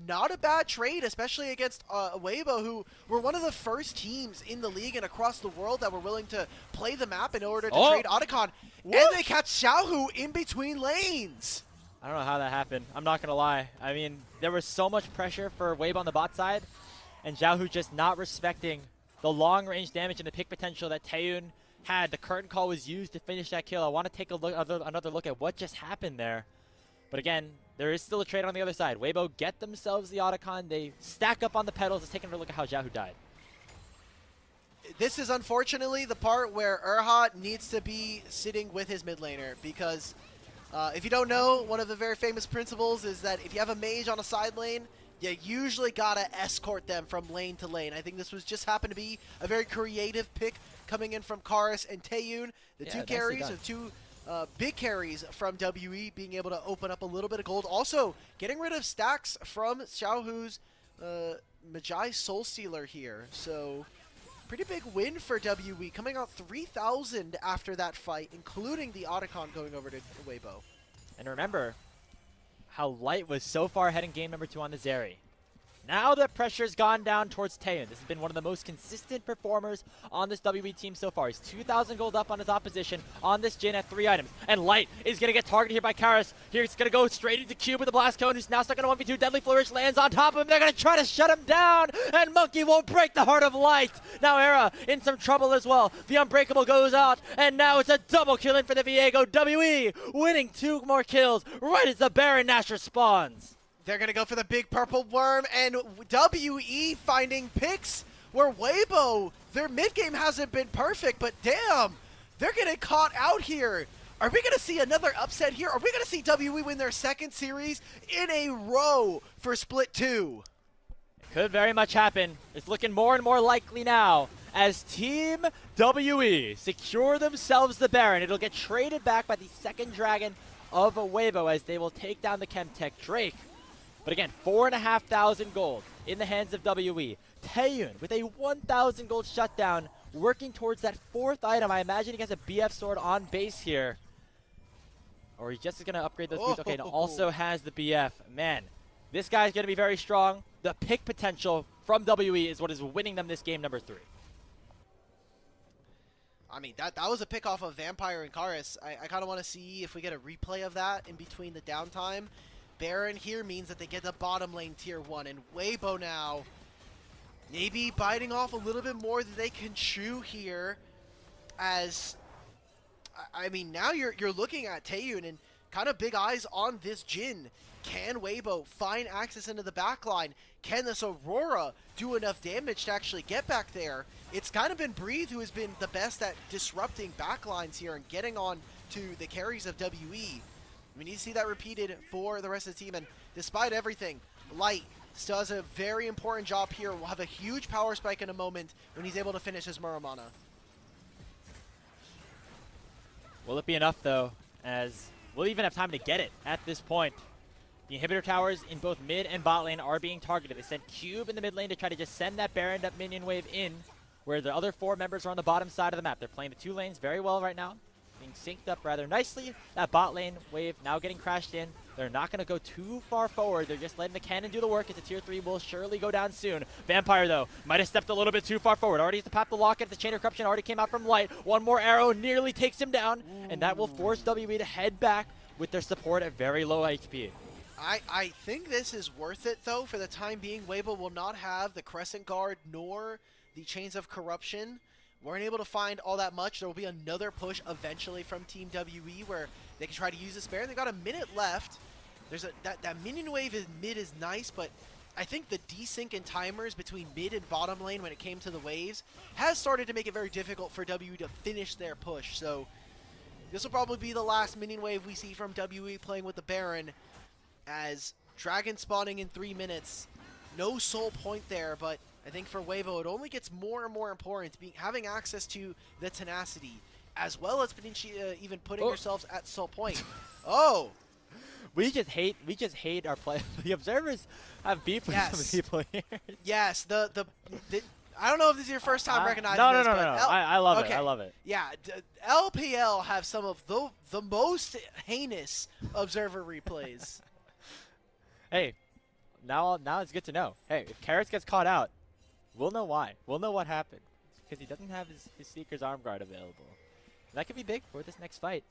[SPEAKER 1] Not a bad trade, especially against Weibo, who were one of the first teams in the league and across the world that were willing to play the map in order to trade Otacon. And they catch Xiaohu in between lanes.
[SPEAKER 2] I don't know how that happened. I'm not going to lie. I mean, there was so much pressure for Weibo on the bot side, and Xiaohu just not respecting the long-range damage and the pick potential that Taeyoon had. The curtain call was used to finish that kill. I want to take a look, another look at what just happened there. But again, there is still a trade on the other side. Weibo get themselves the Otacon. They stack up on the petals. Let's take a look at how Xiaohu died.
[SPEAKER 1] This is unfortunately the part where Urhat needs to be sitting with his mid laner, because if you don't know, one of the very famous principles is that if you have a mage on a side lane, You usually gotta escort them from lane to lane. I think this was just happened to be a very creative pick coming in from Karis and Taeyoon. The two carries, or two big carries from WE, being able to open up a little bit of gold. Also, getting rid of stacks from Xiaohu's Magi Soul Stealer here. So, pretty big win for WE, coming out 3,000 after that fight, including the Otacon going over to Weibo.
[SPEAKER 2] And remember how Light was so far ahead in game number 2 on the Zeri. Now the pressure's gone down towards Taeyoon. This has been one of the most consistent performers on this WB team so far. He's 2,000 gold up on his opposition on this Jin at 3 items. And Light is going to get targeted here by Karis. He's going to go straight into Cube with the Blast Cone, who's now stuck in a 1v2. Deadly Flourish lands on top of him. They're going to try to shut him down. And Monki won't break the heart of Light. Now Era in some trouble as well. The Unbreakable goes out. And now it's a double kill in for the Viego. WE winning 2 more kills right as the Baron Nashor spawns.
[SPEAKER 1] They're going to go for the big purple worm, and WE finding picks where Weibo, their mid-game hasn't been perfect, but damn, they're getting caught out here. Are we going to see another upset here? Are we going to see WE win their second series in a row for Split 2?
[SPEAKER 2] It could very much happen. It's looking more and more likely now as Team WE secure themselves the Baron. It'll get traded back by the second dragon of Weibo as they will take down the Chemtech Drake. But again, 4,500 gold in the hands of WE. Taeyoon with a 1,000 gold shutdown, working towards that 4th item. I imagine he has a BF sword on base here. Or he's just going to upgrade those boots. Okay, and also has the BF. Man, this guy's going to be very strong. The pick potential from WE is what is winning them this game number 3.
[SPEAKER 1] I mean, that was a pick off of Vampire and Karis. I kind of want to see if we get a replay of that in between the downtime. Baron here means that they get the bottom lane tier 1, and Weibo now maybe biting off a little bit more than they can chew here, as I mean, now you're looking at Taeyoon and kind of big eyes on this Jin. Can Weibo find access into the backline? Can this Aurora do enough damage to actually get back there? It's kind of been Breathe who has been the best at disrupting backlines here and getting on to the carries of WE. We need to see that repeated for the rest of the team, and despite everything, Light still does a very important job here. We'll have a huge power spike in a moment when he's able to finish his Muramana.
[SPEAKER 2] Will it be enough, though, as we'll even have time to get it at this point? The inhibitor towers in both mid and bot lane are being targeted. They sent Cube in the mid lane to try to just send that Baron up minion wave in, where the other 4 members are on the bottom side of the map. They're playing the 2 lanes very well right now, being synced up rather nicely. That bot lane wave now getting crashed in. They're not going to go too far forward. They're just letting the cannon do the work, as the tier 3 will surely go down soon. Vampire, though, might have stepped a little bit too far forward. Already has to pop the locket. The Chain of Corruption already came out from Light. One more arrow nearly takes him down, and that will force WE to head back with their support at very low HP.
[SPEAKER 1] I think this is worth it, though. For the time being, Weibo will not have the Crescent Guard nor the Chains of Corruption. Weren't able to find all that much. There will be another push eventually from Team WE where they can try to use this Baron. They got a minute left. There's that minion wave in mid is nice, but I think the desync and timers between mid and bottom lane when it came to the waves has started to make it very difficult for WE to finish their push. So this will probably be the last minion wave we see from WE playing with the Baron, as Dragon spawning in 3 minutes. No soul point there, but I think for Weibo, it only gets more and more important, having access to the tenacity, as well as even putting yourselves at soul point. Oh!
[SPEAKER 2] We just hate our play. The observers have beef with some people here.
[SPEAKER 1] Yes, I don't know if this is your first time recognizing this.
[SPEAKER 2] No. I love it. I love it.
[SPEAKER 1] Yeah, LPL have some of the most heinous observer replays.
[SPEAKER 2] Hey, now it's good to know. Hey, if Karis gets caught out, we'll know why. We'll know what happened. It's because he doesn't have his Seeker's arm guard available. And that could be big for this next fight.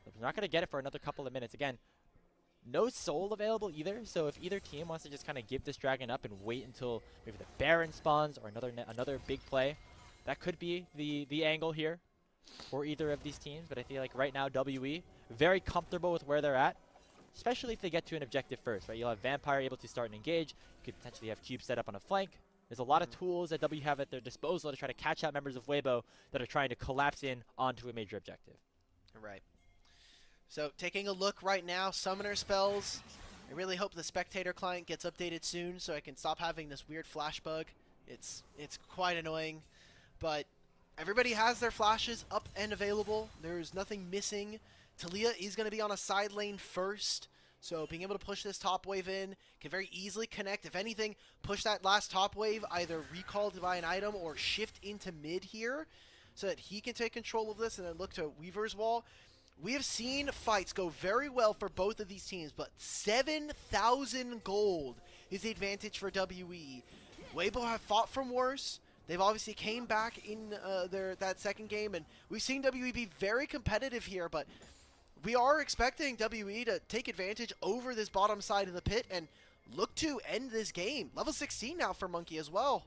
[SPEAKER 2] But we're not going to get it for another couple of minutes. Again, no soul available either, so if either team wants to just kind of give this dragon up and wait until maybe the Baron spawns or another big play, that could be the angle here for either of these teams. But I feel like right now WE very comfortable with where they're at, especially if they get to an objective first, right? You'll have Vampire able to start and engage. You could potentially have Cube set up on a flank. There's a lot of tools that W have at their disposal to try to catch out members of Weibo that are trying to collapse in onto a major objective.
[SPEAKER 1] Right. So taking a look right now, summoner spells I really hope the spectator client gets updated soon so I can stop having this weird flash bug. It's quite annoying, but everybody has their flashes up and available. There's nothing missing. Talia is going to be on a side lane first, so being able to push this top wave in can very easily connect. If anything, push that last top wave, either recalled by an item or shift into mid here so that he can take control of this and then look to Weaver's wall. We have seen fights go very well for both of these teams, but 7,000 gold is the advantage for WE. Weibo have fought from worse. They've obviously came back in that second game, and we've seen WE be very competitive here, but we are expecting WE to take advantage over this bottom side of the pit and look to end this game. Level 16 now for Monki as well.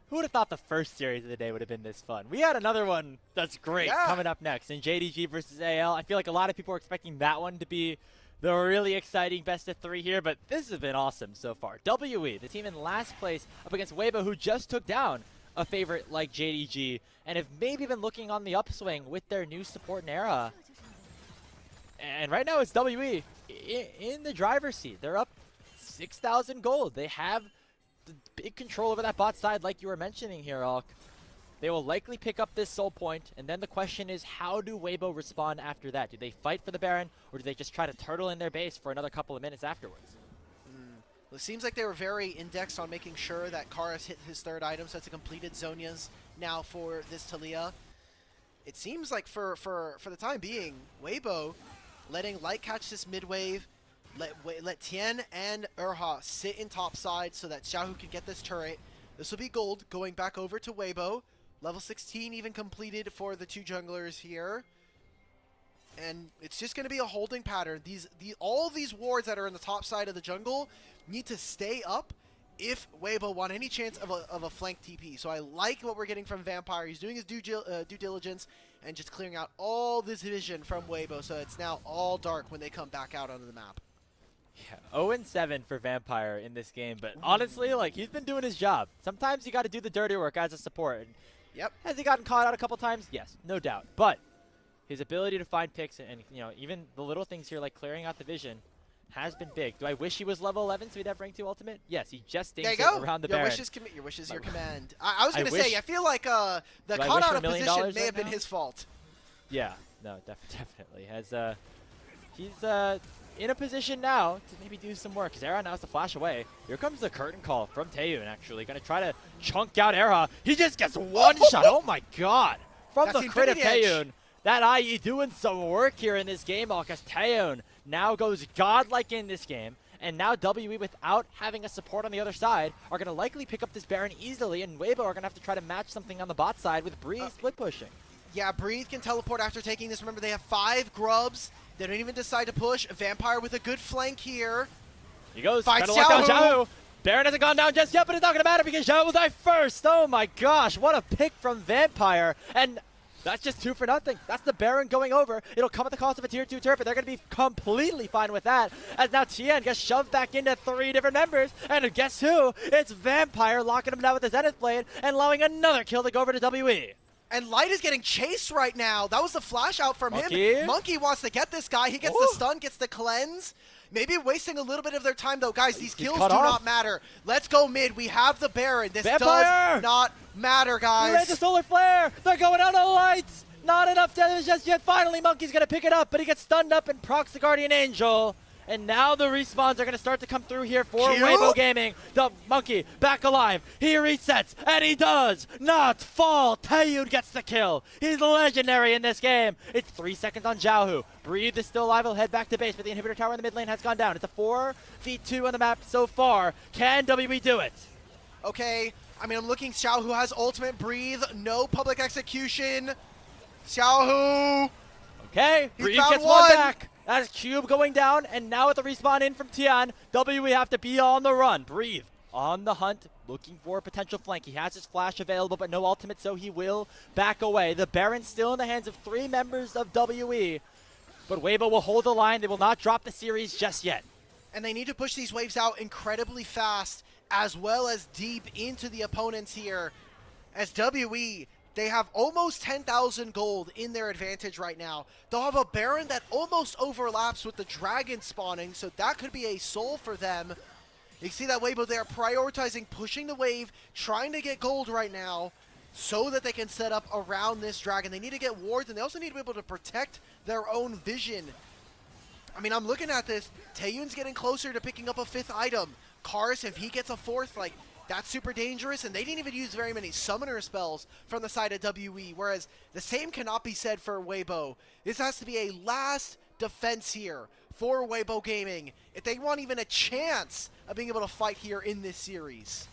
[SPEAKER 2] Who would have thought the first series of the day would have been this fun? We had another one that's great coming up next in JDG versus AL. I feel like a lot of people are expecting that one to be the really exciting best of 3 here, but this has been awesome so far. WE, the team in last place up against Weibo, who just took down a favorite like JDG and have maybe been looking on the upswing with their new support in Era. And right now it's WE in the driver's seat. They're up 6,000 gold. They have the big control over that bot side like you were mentioning here, Alk. They will likely pick up this soul point, and then the question is, how do Weibo respond after that? Do they fight for the Baron, or do they just try to turtle in their base for another couple of minutes afterwards?
[SPEAKER 1] Well, it seems like they were very indexed on making sure that Karis hit his third item, so it's a completed Zhonya's now for this Talia. It seems like for the time being, Weibo letting Light catch this mid wave, let Tian and Urha sit in top side so that Xiaohu can get this turret. This will be gold going back over to Weibo. Level 16 even completed for the two junglers here. And it's just going to be a holding pattern. All these wards that are in the top side of the jungle need to stay up if Weibo want any chance of a flank TP. So I like what we're getting from Vampire. He's doing his due diligence and just clearing out all this vision from Weibo. So it's now all dark when they come back out onto the map.
[SPEAKER 2] Yeah, 0-7 for Vampire in this game, but honestly, like, he's been doing his job. Sometimes you got to do the dirty work as a support. And
[SPEAKER 1] yep.
[SPEAKER 2] Has he gotten caught out a couple times? Yes, no doubt. But his ability to find picks and you know, even the little things here like clearing out the vision has been big. Do I wish he was level 11 so he'd have rank 2 ultimate? Yes, he just dings it around the Baron.
[SPEAKER 1] Your wish is your command. I was going to say, I feel like the caught out of position may have been his fault.
[SPEAKER 2] Yeah, no, definitely. He's in a position now to maybe do some work, because Era now has to flash away. Here comes the curtain call from Taeyoon, actually. Going to try to chunk out Era. He just gets one shot. Oh my god. From the crit of Taeyoon. That IE doing some work here in this game, because Taeyoon now goes godlike in this game. And now WE, without having a support on the other side, are going to likely pick up this Baron easily, and Weibo are going to have to try to match something on the bot side with Breeze split pushing.
[SPEAKER 1] Yeah, Breathe can teleport after taking this. Remember, they have 5 grubs. They don't even decide to push. Vampire with a good flank here.
[SPEAKER 2] He goes.
[SPEAKER 1] Fights
[SPEAKER 2] Xiaohu. Baron hasn't gone down just yet, but it's not going to matter because Xiaohu will die first. Oh my gosh, what a pick from Vampire. And that's just 2 for nothing. That's the Baron going over. It'll come at the cost of a tier 2 turret, but they're going to be completely fine with that. As now Tian gets shoved back into 3 different members. And guess who? It's Vampire locking him down with the Zenith Blade and allowing another kill to go over to WE.
[SPEAKER 1] And Light is getting chased right now. That was the flash out from him. Monki wants to get this guy. He gets the stun, gets the cleanse. Maybe wasting a little bit of their time, though. Guys, these kills do not matter. Let's go mid. We have the Baron. This does not matter, guys.
[SPEAKER 2] He ran the solar flare. They're going out on lights. Not enough damage just yet. Finally, Monki's going to pick it up, but he gets stunned up and procs the Guardian Angel. And now the respawns are going to start to come through here for Weibo Gaming. The Monki back alive. He resets, and he does not fall. Taeyoon gets the kill. He's legendary in this game. It's 3 seconds on Xiaohu. Breathe is still alive. He'll head back to base, but the inhibitor tower in the mid lane has gone down. It's a 4v2 on the map so far. Can WE do it?
[SPEAKER 1] Okay. I mean, I'm looking. Xiaohu has ultimate. Breathe. No public execution. Xiaohu.
[SPEAKER 2] Okay. Breathe gets one back. That's Cube going down, and now with the respawn in from Tian, WE have to be on the run. Breathe on the hunt, looking for a potential flank. He has his flash available, but no ultimate, so he will back away. The Baron's still in the hands of 3 members of WE, but Weibo will hold the line. They will not drop the series just yet.
[SPEAKER 1] And they need to push these waves out incredibly fast, as well as deep into the opponents here, as WE They have almost 10,000 gold in their advantage right now. They'll have a Baron that almost overlaps with the Dragon spawning, so that could be a soul for them. You see that Weibo, they are prioritizing pushing the wave, trying to get gold right now so that they can set up around this Dragon. They need to get wards, and they also need to be able to protect their own vision. I mean, I'm looking at this. Taeyoon's getting closer to picking up a 5th item. Karis, if he gets a 4th, like, that's super dangerous, and they didn't even use very many summoner spells from the side of WE, whereas the same cannot be said for Weibo. This has to be a last defense here for Weibo Gaming if they want even a chance of being able to fight here in this series.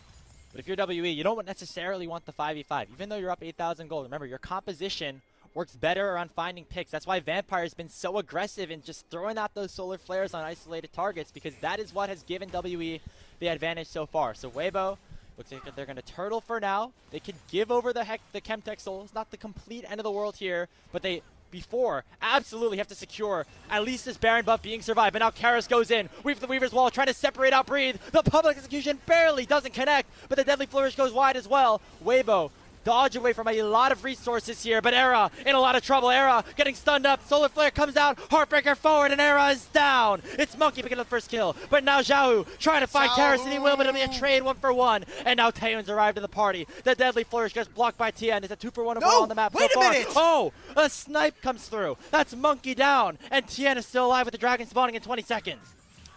[SPEAKER 2] But if you're WE, you don't necessarily want the 5v5. Even though you're up 8,000 gold, remember, your composition works better around finding picks. That's why Vampire's been so aggressive in just throwing out those solar flares on isolated targets, because that is what has given WE the advantage so far. So Weibo, looks like they're going to turtle for now. They could give over the Chemtech Soul. It's not the complete end of the world here, but they, before, absolutely have to secure at least this Baron buff being survived. But now Karis goes in, weave the Weaver's Wall, trying to separate out Breathe. The public execution barely doesn't connect, but the Deadly Flourish goes wide as well. Weibo dodge away from a lot of resources here, but Era in a lot of trouble. Era getting stunned up. Solar Flare comes out. Heartbreaker forward, and Era is down. It's Monki picking up the first kill, but now Xiaohu trying to find Karis, and he will, but it'll be a trade 1-for-1. And now Taeyoon's arrived in the party. The Deadly Flourish gets blocked by Tian. It's a 2-for-1 overall on the map so far.
[SPEAKER 1] Minute.
[SPEAKER 2] Oh, a snipe comes through. That's Monki down, and Tian is still alive with the Dragon spawning in 20 seconds.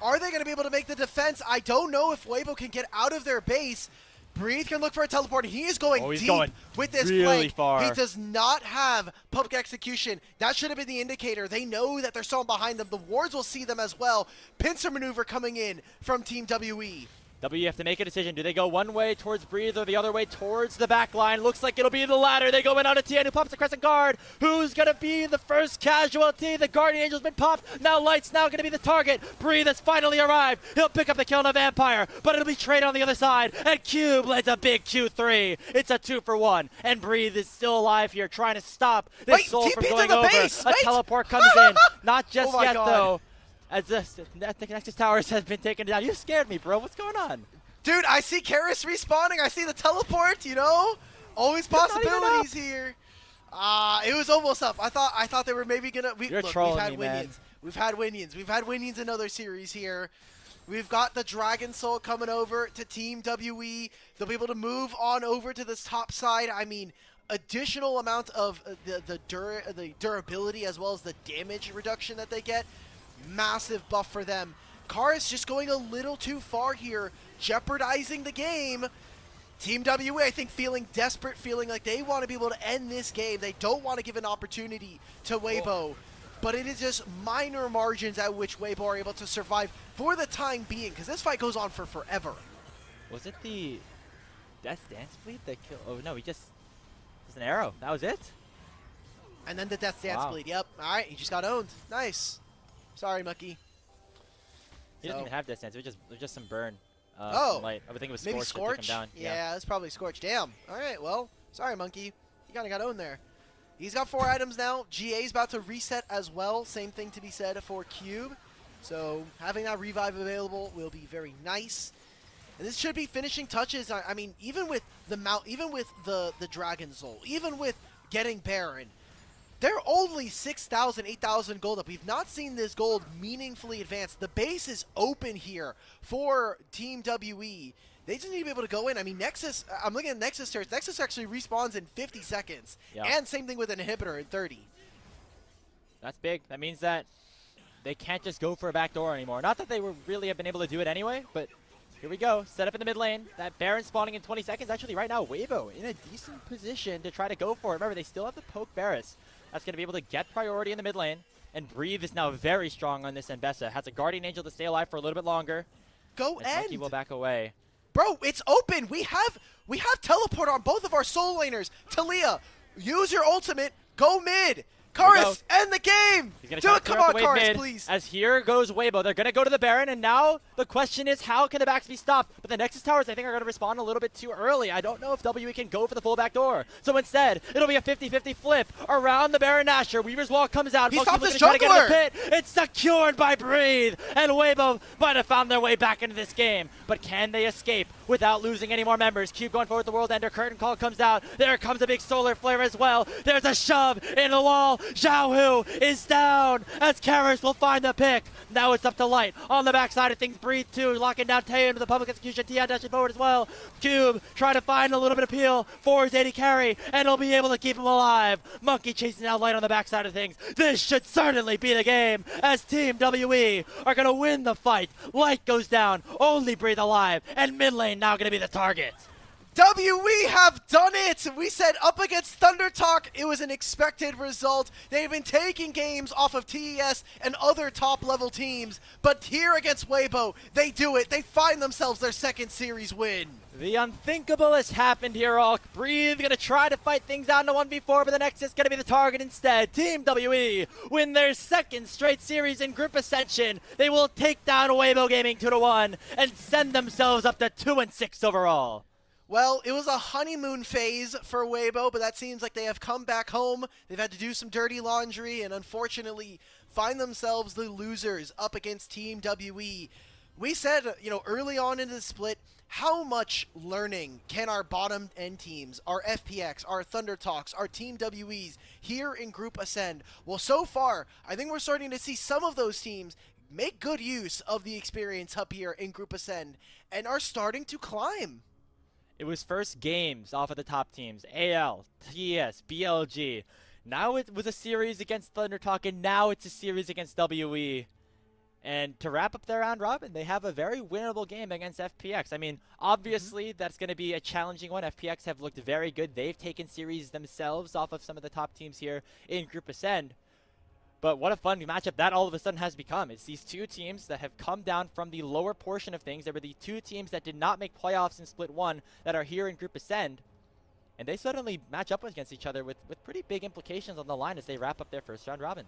[SPEAKER 1] Are they going to be able to make the defense? I don't know if Weibo can get out of their base. Breathe can look for a teleport. He is going deep with this
[SPEAKER 2] really far.
[SPEAKER 1] He does not have public execution. That should have been the indicator. They know that there's someone behind them. The wards will see them as well. Pincer maneuver coming in from Team WE.
[SPEAKER 2] WE have to make a decision. Do they go one way towards Breathe or the other way towards the back line? Looks like it'll be the latter. They go in on a Tian who pops the Crescent Guard. Who's going to be the first casualty? The Guardian Angel's been popped. Now Light's now going to be the target. Breathe has finally arrived. He'll pick up the kill on a Vampire, but it'll be traded on the other side. And Cube lands a big Q3. It's a 2-for-1. And Breathe is still alive here, trying to stop this soul from going over. A teleport comes in. Not just yet, though. As the Nexus Towers has been taken down. You scared me, bro. What's going on?
[SPEAKER 1] Dude, I see Karis respawning. I see the teleport, you know? Always possibilities here. It was almost up. I thought they were maybe going to...
[SPEAKER 2] You're trolling me,
[SPEAKER 1] man. We've had Winions. We've had Winions in other series here. We've got the Dragon Soul coming over to Team WE. They'll be able to move on over to this top side. I mean, additional amount of the durability as well as the damage reduction that they get. Massive buff for them. Karis just going a little too far here, jeopardizing the game. Team WE, I think, feeling desperate, feeling like they want to be able to end this game. They don't want to give an opportunity to Weibo, but it is just minor margins at which Weibo are able to survive for the time being, because this fight goes on for forever.
[SPEAKER 2] Was it the Death Dance Bleed that killed? Oh, no, just an arrow. That was it?
[SPEAKER 1] And then the Death Dance Bleed. Yep. All right, he just got owned. Nice. Sorry, Monki.
[SPEAKER 2] He doesn't even have Death Dance. It was just some burn.
[SPEAKER 1] Oh,
[SPEAKER 2] light. I would think it was
[SPEAKER 1] maybe
[SPEAKER 2] Scorch.
[SPEAKER 1] Down. Yeah, it's probably Scorch. Damn. All right, well, sorry, Monki. You kind of got owned there. He's got 4 items now. GA's about to reset as well. Same thing to be said for Cube. So having that revive available will be very nice. And this should be finishing touches. I mean, even with the Dragon Soul, even with getting Baron, they're only 6,000, 8,000 gold up. We've not seen this gold meaningfully advance. The base is open here for Team WE. They just need to be able to go in. I mean, Nexus, I'm looking at Nexus turrets. Nexus actually respawns in 50 seconds. Yeah. And same thing with an inhibitor in 30.
[SPEAKER 2] That's big. That means that they can't just go for a backdoor anymore. Not that they would really have been able to do it anyway, but here we go. Set up in the mid lane. That Baron spawning in 20 seconds. Actually, right now, Weibo in a decent position to try to go for it. Remember, they still have the poke Varus. That's going to be able to get priority in the mid lane. And Breathe is now very strong on this Mbessa. Has a Guardian Angel to stay alive for a little bit longer.
[SPEAKER 1] Go end.
[SPEAKER 2] Monki will back away.
[SPEAKER 1] Bro, it's open. We have teleport on both of our soul laners. Talia, use your ultimate. Go mid. Karis, end the game!
[SPEAKER 2] He's gonna
[SPEAKER 1] Do
[SPEAKER 2] try
[SPEAKER 1] it!
[SPEAKER 2] to
[SPEAKER 1] Come
[SPEAKER 2] throw
[SPEAKER 1] on,
[SPEAKER 2] out the wave
[SPEAKER 1] Karis,
[SPEAKER 2] mid,
[SPEAKER 1] please!
[SPEAKER 2] As here goes Weibo. They're gonna go to the Baron, and now the question is, how can the backs be stopped? But the Nexus towers, I think, are gonna respond a little bit too early. I don't know if WE can go for the full back door. So instead, it'll be a 50-50 flip around the Baron Nashor. Weaver's Wall comes out.
[SPEAKER 1] He
[SPEAKER 2] Monki
[SPEAKER 1] stopped
[SPEAKER 2] looking
[SPEAKER 1] his
[SPEAKER 2] to try to get in the
[SPEAKER 1] jungler!
[SPEAKER 2] pit. It's secured by Breathe, and Weibo might have found their way back into this game. But can they escape without losing any more members? Cube going forward, the World Ender. Curtain Call comes out. There comes a big solar flare as well. There's a shove in the wall. Xiaohu is down as Karis will find the pick. Now it's up to Light on the backside of things. Breathe too, locking down Taeyoon with the public execution. Tian dashing forward as well. Cube trying to find a little bit of peel for his AD carry, and he'll be able to keep him alive. Monki chasing down Light on the backside of things. This should certainly be the game as Team WE are going to win the fight. Light goes down, only Breathe alive, and mid lane now going to be the target.
[SPEAKER 1] We have done it! We said up against Thunder Talk, it was an expected result. They've been taking games off of TES and other top-level teams, but here against Weibo, they do it. They find themselves their second series win.
[SPEAKER 2] The unthinkable has happened here, Alk. Breathe gonna try to fight things out in a 1v4, but the Nexus gonna be the target instead. Team WE win their second straight series in Group Ascension. They will take down Weibo Gaming 2-1 and send themselves up to 2-6 overall.
[SPEAKER 1] Well, it was a honeymoon phase for Weibo, but that seems like they have come back home. They've had to do some dirty laundry and unfortunately find themselves the losers up against Team WE. We said, early on in the split, how much learning can our bottom end teams, our FPX, our Thunder Talks, our Team WEs here in Group Ascend? Well, so far, I think we're starting to see some of those teams make good use of the experience up here in Group Ascend and are starting to climb.
[SPEAKER 2] It was first games off of the top teams, AL, TS, BLG. Now it was a series against Thunder Talk, and now it's a series against WE. And to wrap up their round robin, they have a very winnable game against FPX. I mean, obviously, that's going to be a challenging one. FPX have looked very good. They've taken series themselves off of some of the top teams here in Group Ascend. But what a fun matchup that all of a sudden has become. It's these two teams that have come down from the lower portion of things. They were the two teams that did not make playoffs in Split 1 that are here in Group Ascend. And they suddenly match up against each other with pretty big implications on the line as they wrap up their first round robin.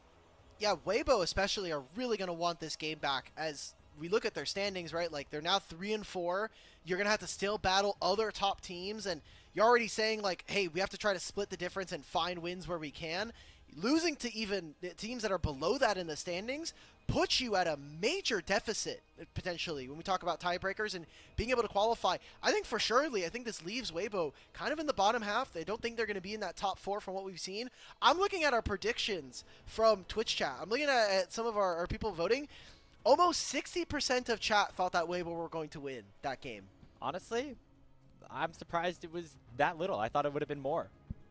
[SPEAKER 1] Yeah, Weibo especially are really going to want this game back as we look at their standings, right? Like, they're now 3-4. You're going to have to still battle other top teams, and you're already saying, like, hey, we have to try to split the difference and find wins where we can. Losing to even teams that are below that in the standings puts you at a major deficit, potentially, when we talk about tiebreakers and being able to qualify. I think for surely, I think this leaves Weibo kind of in the bottom half. They don't think they're going to be in that top 4 from what we've seen. I'm looking at our predictions from Twitch chat. I'm looking at some of our people voting. Almost 60% of chat thought that Weibo were going to win that game.
[SPEAKER 2] Honestly, I'm surprised it was that little. I thought it would have been more,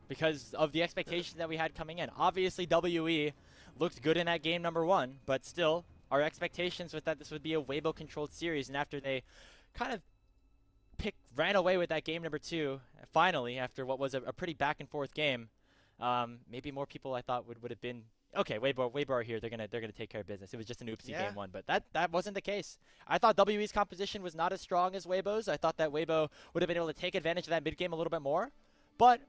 [SPEAKER 2] because of the expectations that we had coming in. Obviously, WE looked good in that game number 1, but still, our expectations was that this would be a Weibo-controlled series, and after they kind of ran away with that game number 2, finally, after what was a pretty back-and-forth game, maybe more people I thought would have been, okay, Weibo are here, they're gonna take care of business. It was just an oopsie game 1, but that wasn't the case. I thought WE's composition was not as strong as Weibo's. I thought that Weibo would have been able to take advantage of that mid-game a little bit more, but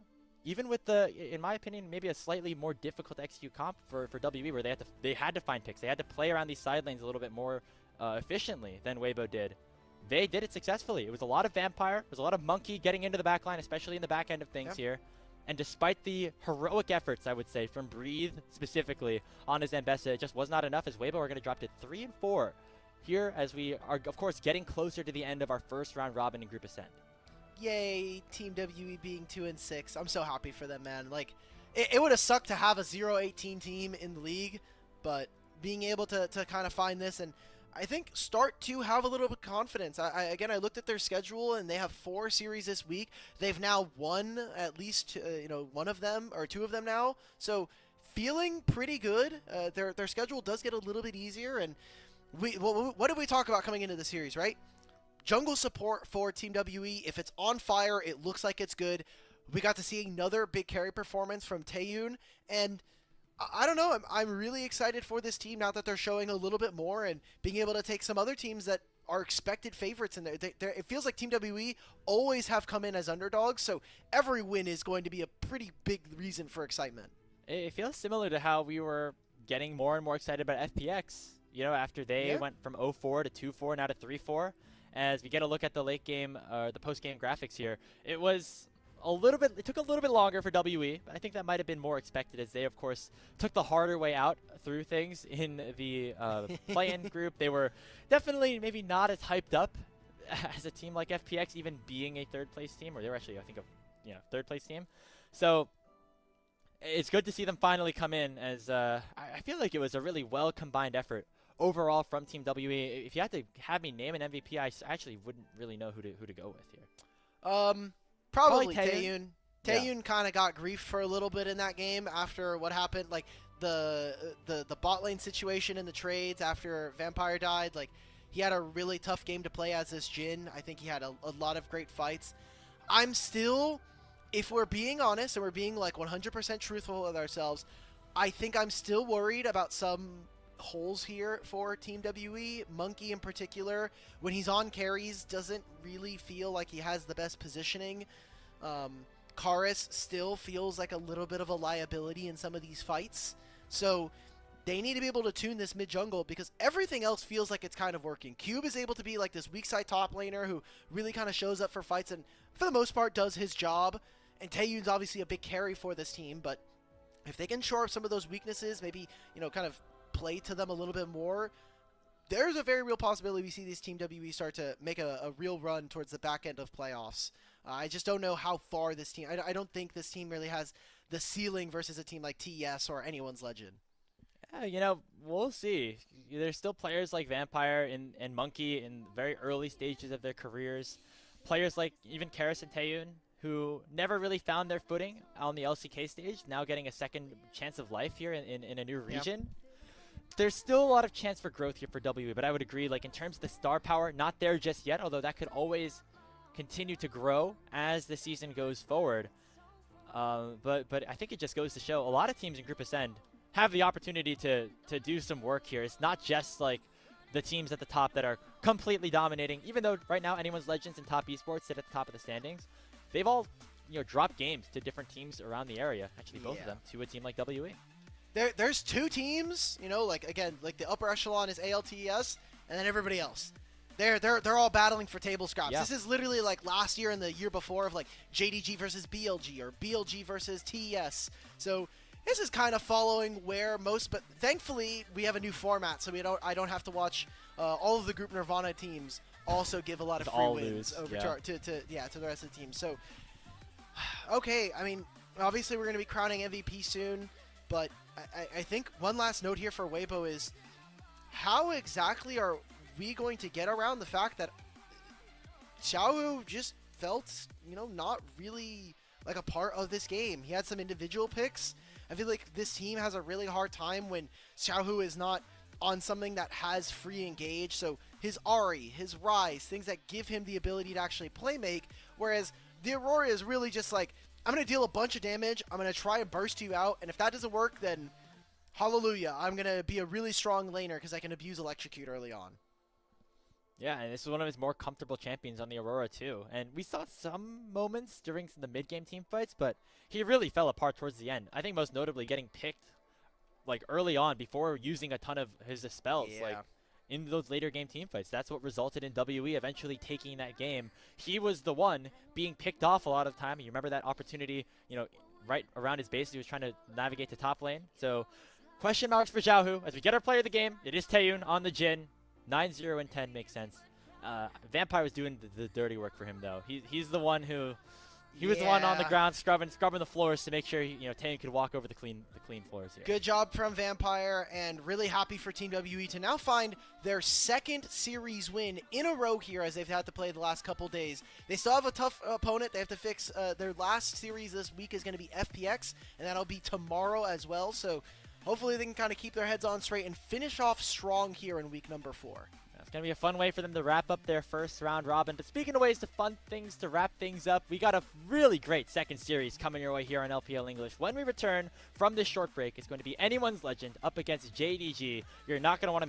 [SPEAKER 2] even with the, in my opinion, maybe a slightly more difficult to execute comp for WE, where they had to find picks. They had to play around these side lanes a little bit more efficiently than Weibo did. They did it successfully. It was a lot of Vampire. It was a lot of Monki getting into the back line, especially in the back end of things here. And despite the heroic efforts, I would say, from Breathe specifically on his Zambesa, it just was not enough, as Weibo are going to drop to 3-4 here as we are, of course, getting closer to the end of our first round robin in Group Ascend.
[SPEAKER 1] Yay, Team WE being 2-6. I'm so happy for them, man. Like, it would have sucked to have a 0-18 team in the league, but being able to kind of find this and I think start to have a little bit of confidence. Again, I looked at their schedule and they have 4 series this week. They've now won at least one of them or 2 of them now. So feeling pretty good. Their schedule does get a little bit easier. And what did we talk about coming into the series, right? Jungle support for Team WE. If it's on fire, it looks like it's good. We got to see another big carry performance from Taeyoon, and I don't know. I'm really excited for this team now that they're showing a little bit more and being able to take some other teams that are expected favorites in there. It feels like Team WE always have come in as underdogs, so every win is going to be a pretty big reason for excitement.
[SPEAKER 2] It feels similar to how we were getting more and more excited about FPX, you know, after they went from 0-4 to 2-4, now to 3-4. As we get a look at the late game, the post-game graphics here, it was it took a little bit longer for WE, but I think that might have been more expected as they, of course, took the harder way out through things in the play-in group. They were definitely maybe not as hyped up as a team like FPX, even being a third-place team, or they were actually, I think, a third-place team. So it's good to see them finally come in, as I feel like it was a really well-combined effort overall from Team WE. If you had to have me name an MVP, I actually wouldn't really know who to go with here.
[SPEAKER 1] Probably Taeyoon. Taeyoon kind of got grief for a little bit in that game after what happened, like the bot lane situation in the trades after Vampire died. Like, he had a really tough game to play as this Jhin. I think he had a lot of great fights. I'm still, if we're being honest and we're being like 100% truthful with ourselves, I think I'm still worried about some holes here for Team WE. Monki in particular, when he's on carries, doesn't really feel like he has the best positioning. Karis still feels like a little bit of a liability in some of these fights. So they need to be able to tune this mid-jungle, because everything else feels like it's kind of working. Cube is able to be like this weak side top laner who really kind of shows up for fights and for the most part does his job. And Taeyoon's obviously a big carry for this team, but if they can shore up some of those weaknesses, maybe, you know, kind of play to them a little bit more, there's a very real possibility we see this Team WE start to make a real run towards the back end of playoffs. I just don't know how far this team, I don't think this team really has the ceiling versus a team like TES or anyone's Legend.
[SPEAKER 2] You know, we'll see. There's still players like Vampire and Monki in very early stages of their careers. Players like even Karis and Taeyoon, who never really found their footing on the LCK stage, now getting a second chance of life here in a new region. Yep. There's still a lot of chance for growth here for WE, but I would agree, like, in terms of the star power, not there just yet, although that could always continue to grow as the season goes forward. But I think it just goes to show a lot of teams in Group Ascend have the opportunity to do some work here. It's not just like the teams at the top that are completely dominating, even though right now anyone's Legends and top esports sit at the top of the standings. They've all, you know, dropped games to different teams around the area, actually both of them, to a team like WE.
[SPEAKER 1] There's two teams, you know, like, again, like the upper echelon is ALTES, and then everybody else. They're all battling for table scraps. Yeah. This is literally like last year and the year before of like JDG versus BLG or BLG versus TES. So this is kind of following where most, but thankfully we have a new format, so I don't have to watch all of the Group Nirvana teams also give a lot of free wins over to the rest of the team. So okay, I mean, obviously we're going to be crowning MVP soon, but I think one last note here for Weibo is, how exactly are we going to get around the fact that Xiaohu just felt, you know, not really like a part of this game? He had some individual picks. I feel like this team has a really hard time when Xiaohu is not on something that has free engage. So his Ahri, his Rise, things that give him the ability to actually play make, whereas the Aurora is really just like, I'm going to deal a bunch of damage, I'm going to try and burst you out, and if that doesn't work, then hallelujah, I'm going to be a really strong laner because I can abuse Electrocute early on.
[SPEAKER 2] Yeah, and this is one of his more comfortable champions on the Aurora too. And we saw some moments during the mid-game team fights, but he really fell apart towards the end. I think most notably getting picked like early on before using a ton of his spells. Yeah. Like in those later game team fights, that's what resulted in WE eventually taking that game. He was the one being picked off a lot of the time. You remember that opportunity, you know, right around his base. He was trying to navigate to top lane. So question marks for Xiaohu. As we get our player of the game, it is Taeyoon on the Jhin. 9-0 and 10 makes sense. Vampire was doing the dirty work for him though. He's the one who was the one on the ground scrubbing the floors to make sure Taeyoon could walk over the clean floors here.
[SPEAKER 1] Good job from Vampire, and really happy for Team WE to now find their second series win in a row here, as they've had to play the last couple days. They still have a tough opponent. They have to fix their last series this week is going to be FPX, and that'll be tomorrow as well. So hopefully they can kind of keep their heads on straight and finish off strong here in week number 4.
[SPEAKER 2] It's going to be a fun way for them to wrap up their first round robin. But speaking of ways to fun things to wrap things up, we got a really great second series coming your way here on LPL English. When we return from this short break, it's going to be anyone's Legend up against JDG. You're not going to want to